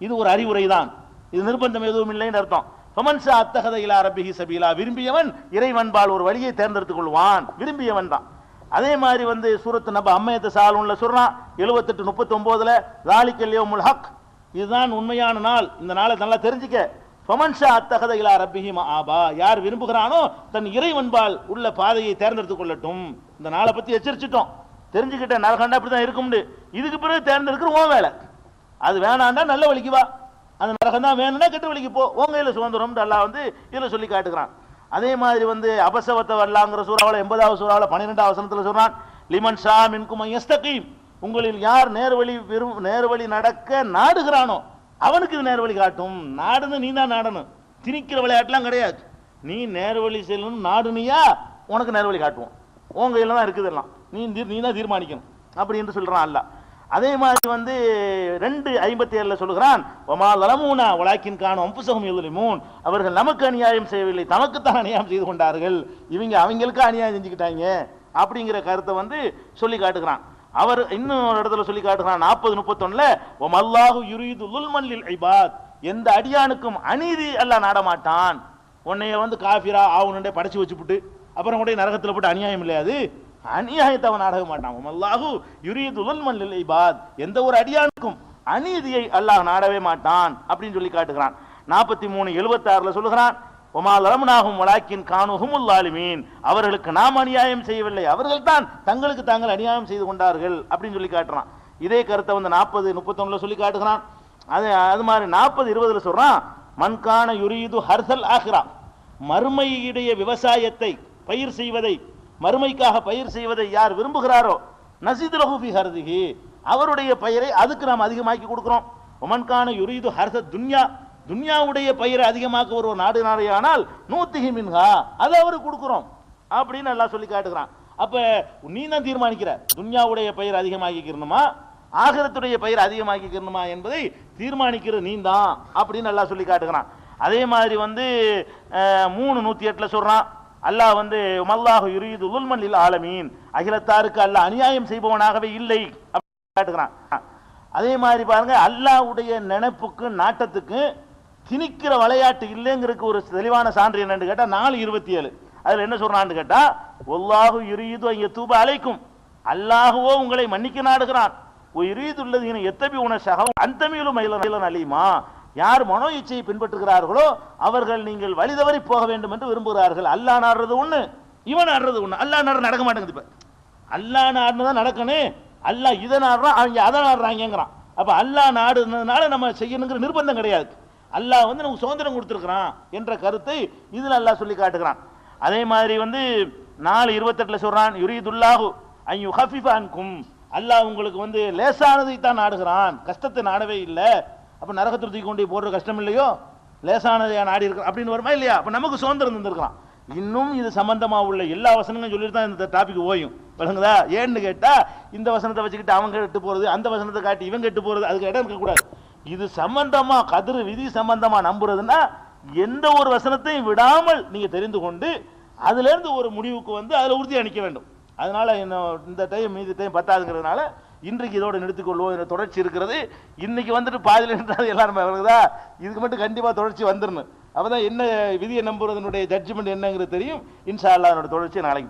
இது ஒரு அறிவுரை தான், இது நிர்பந்தம் எதுவும் இல்லைன்னு அர்த்தம். ஃபமன் ஷா அத்தஹத இலா ரப்பிஹி சபீலா, விரும்பியவன் இறைவன்பால் ஒரு வழியை தேர்ந்தெடுத்துக் கொள்வான், விரும்பியவன் தான். அதே மாதிரி சூரத்து நப அம்மையத்து சாலூன்ல சொல்றான் 78:39 ஸாலிகல் யௌமுல் ஹக், இதுதான் உண்மையான நாள், இந்த நாளை நல்லா தெரிஞ்சுக்க. ஃபமன் ஷா அத்தஹத இலா ரப்பிஹி மஆபா, யார் விரும்புகிறானோ தன் இறைவன்பால் உள்ள பாதையை தேர்ந்தெடுத்துக் கொள்ளட்டும். இந்த நாளை பத்தி எச்சரிச்சிட்டோம், தெரிஞ்சுக்கிட்ட நரகண்டா இப்படிதான் இருக்கும்னு. இதுக்கு பிறகு தேர்ந்தெடுக்கிற உன் வேலை, அது வேணாண்டா நல்ல வழிக்கு வா, அந்த நரகம் தான் வேணும்னா கெட்ட வழிக்கு போ, உங்க கையில சுதந்திரம் அல்லாஹ் இதுல சொல்லி காட்டுகிறான். அதே மாதிரி அபசவத்த வல்லாங்கிற சூறாவில் 80வது சூறாவில் 12வது வசனத்தில் சொல்றான், லிமன் ஷா மின்கும் யஸ்தகீம், உங்களில் யார் நேர்வழி நடக்க நாடுகிறானோ அவனுக்கு இது நேர்வழி காட்டும். நாடுன்னு நீ தான் நாடணும், திணிக்கிற விளையாட்டுலாம் கிடையாது. நீ நேர்வழி செல்லணும் நாடுனியா, உனக்கு நேர்வழி காட்டுவோம், உன் கையில தான் இருக்குது எல்லாம், நீ தான் தீர்மானிக்கணும் அப்படி என்று சொல்றான் அல்லாஹ். அதே மாதிரி 2:57 சொல்லுகிறான், ஒமா லலமூனா வலாக்கின் காணும் அம்புசகம் யظلمون, அவர்கள் நமக்கு அநியாயம் செய்யவில்லை, தமக்குத்தான் அநியாயம் செய்து கொண்டார்கள், இவங்க அவங்களுக்கு அநியாயம் செஞ்சுக்கிட்டாங்க அப்படிங்கிற கருத்தை சொல்லி காட்டுகிறான். அவர் இன்னும் ஒரு இடத்துல சொல்லி காட்டுகிறான் 40:31 ஒமல்லாஹு யுரீது லுல்மன் லில் இபாத், எந்த அடியானுக்கும் அநீதி அல்லாஹ் நாடமாட்டான். உன்னைய காஃபிரா ஆவுனண்டே படைச்சு வச்சுப்புட்டு அப்புறம் கூட நரகத்தில் போட்டு அநியாயம் இல்லையாது, அநியாயத்தை அவன் நாடக மாட்டான். அல்லாஹு யுரீது லுல்மன் லில் இபாத், எந்த ஒரு அடியானுக்கும் அநீதியை அல்லாஹ் நாடவே மாட்டான் அப்படின்னு சொல்லி காட்டுகிறான். 43:76 சொல்லுகிறான், ஒமா லலம்னாஹும் வலாக்கின் கானுஹுமுல் லாலிமீன், அவர்களுக்கு நாம் அநியாயம் செய்யவில்லை, அவர்கள் தான் தங்களுக்கு தாங்கள் அநியாயம் செய்து கொண்டார்கள் அப்படின்னு சொல்லி காட்டுறான். இதே கருத்தை 40:31 சொல்லி காட்டுகிறான். அது மாதிரி 40:20 சொல்றான், மன்கான யுரீது ஹர்சல் ஆஹிரா, மறுமையுடைய விவசாயத்தை பயிர் செய்வதை, மறுமைக்காக பயிர் செய்வதை யார் விரும்புகிறாரோ நஸீது லஹு ஃபீ ஹர்திஹி, அவருடைய பயிரை அதுக்கு நாம் அதிகமாக்கி கொடுக்கிறோம். ஒமன்கான யுரீது ஹர்ஸ துன்யா, துன்யாவுடைய பயிரை அதிகமாக்க ஒரு நாடையானால் நூத்திஹி மின்ஹா, அதை அவருக்கு கொடுக்கிறோம் அப்படின்னு எல்லாம் சொல்லி காட்டுகிறான். அப்ப நீ தான் தீர்மானிக்கிற, துன்யாவுடைய பயிர் அதிகமாக்கிக்கணுமா ஆகிரத்துடைய பயிர் அதிகமாக்கிக்கணுமா என்பதை தீர்மானிக்கிற நீ தான் அப்படின்னு எல்லாம் சொல்லி காட்டுகிறான். அதே மாதிரி 3:108 சொல்றான், அல்லாஹ் மல்லாஹு யுரீது லுல்மன் லில் ஆலமீன், அகிலத்தாருக்கு அல்லாஹ் அநியாயம் செய்பவனாகவே இல்லை அப்படின்னு காட்டுகிறான். அதே மாதிரி பாருங்க, அல்லாஹ்வுடைய நினைப்புக்கு நாட்டத்துக்கு திணிக்கிற விளையாட்டு இல்லைங்கிறதுக்கு ஒரு தெளிவான சான்று என்னன்னு கேட்டா 4:27 அதுல என்ன சொல்றான்னு கேட்டா, வல்லாஹு யுரீது அன் யதூப அலைக்கும், அல்லாஹ்வோ உங்களை மன்னிக்க நாடுகிறான், யுரீதுல்லதீன யத்தபிஊன ஷஹவ அன்தமீலு மைலன் அலீமா, யார் மனோ இச்சையை பின்பற்றுகிறார்களோ அவர்கள் நீங்கள் வழி தவறி போக வேண்டும் என்று விரும்புகிறார்கள். அல்லாஹ் நாடுறது ஒண்ணு, இவன் நாடுறது ஒண்ணு. அல்லாஹ் நாடு நடக்க மாட்டேங்குது. இப்ப அல்லாஹ் நாடுனதான் நடக்கணும், அல்லாஹ் இதை நாடுறான், அவங்க அதை நாடுறாங்கிறான். அப்ப அல்லாஹ் நாடுனால நம்ம செய்யணுங்கிற நிர்பந்தம் கிடையாது. அல்லாஹ் நமக்கு சுதந்திரம் கொடுத்திருக்கிறான் என்ற கருத்தை இதுல அல்லாஹ் சொல்லி காட்டுகிறான். அதே மாதிரி 4:28 சொல்றான், யுரீதுல்லாஹு அன் யுஹஃபிஃப அன்கும், அல்லாஹ் உங்களுக்கு லேசானதை தான் நாடுகிறான், கஷ்டத்தை நாடவே இல்லை. அப்ப நரகத்தை தூக்கி கொண்டு போடுற கஷ்டம் இல்லையோ, லேசானதை நாடி இருக்க அப்படின்னு வருமா இல்லையா? அப்ப நமக்கு சுதந்திரம் தந்திருக்கலாம். இன்னும் இது சம்பந்தமா உள்ள எல்லா வசனங்களும் சொல்லிட்டு தான் இந்த டாபிக் ஓயும், விளங்குதா? ஏன்னு கேட்டா இந்த வசனத்தை வச்சுக்கிட்டு அவங்க கெட்டு போறது, அந்த வசனத்தை காட்டி இவங்க கெட்டு போறது, அதுக்கு இடம் இருக்க கூடாது. இது சம்பந்தமா கதிர் விதி சம்பந்தமா நம்புறதுன்னா எந்த ஒரு வசனத்தையும் விடாமல் நீங்க தெரிந்து கொண்டு அதுல இருந்து ஒரு முடிவுக்கு அதுல உறுதியா நிற்க வேண்டும். அதனால இந்த டைம் மீதி டைம் பத்தாதுங்கிறதுனால இன்றைக்கு இதோட நிறுத்திக்கொள்வோம். இந்த தொடர்ச்சி இருக்கிறது. இன்னைக்கு பாதியில் இருந்தால் எல்லாருமே வருதா, இதுக்கு மட்டும் கண்டிப்பா தொடர்ச்சி வந்துடணும். அப்பதான் என்ன விதியை நம்புறதனுடைய ஜட்ஜ்மெண்ட் என்னங்கிறது தெரியும். இன்ஷா அல்லாஹ் தொடர்ச்சி நாளைக்கு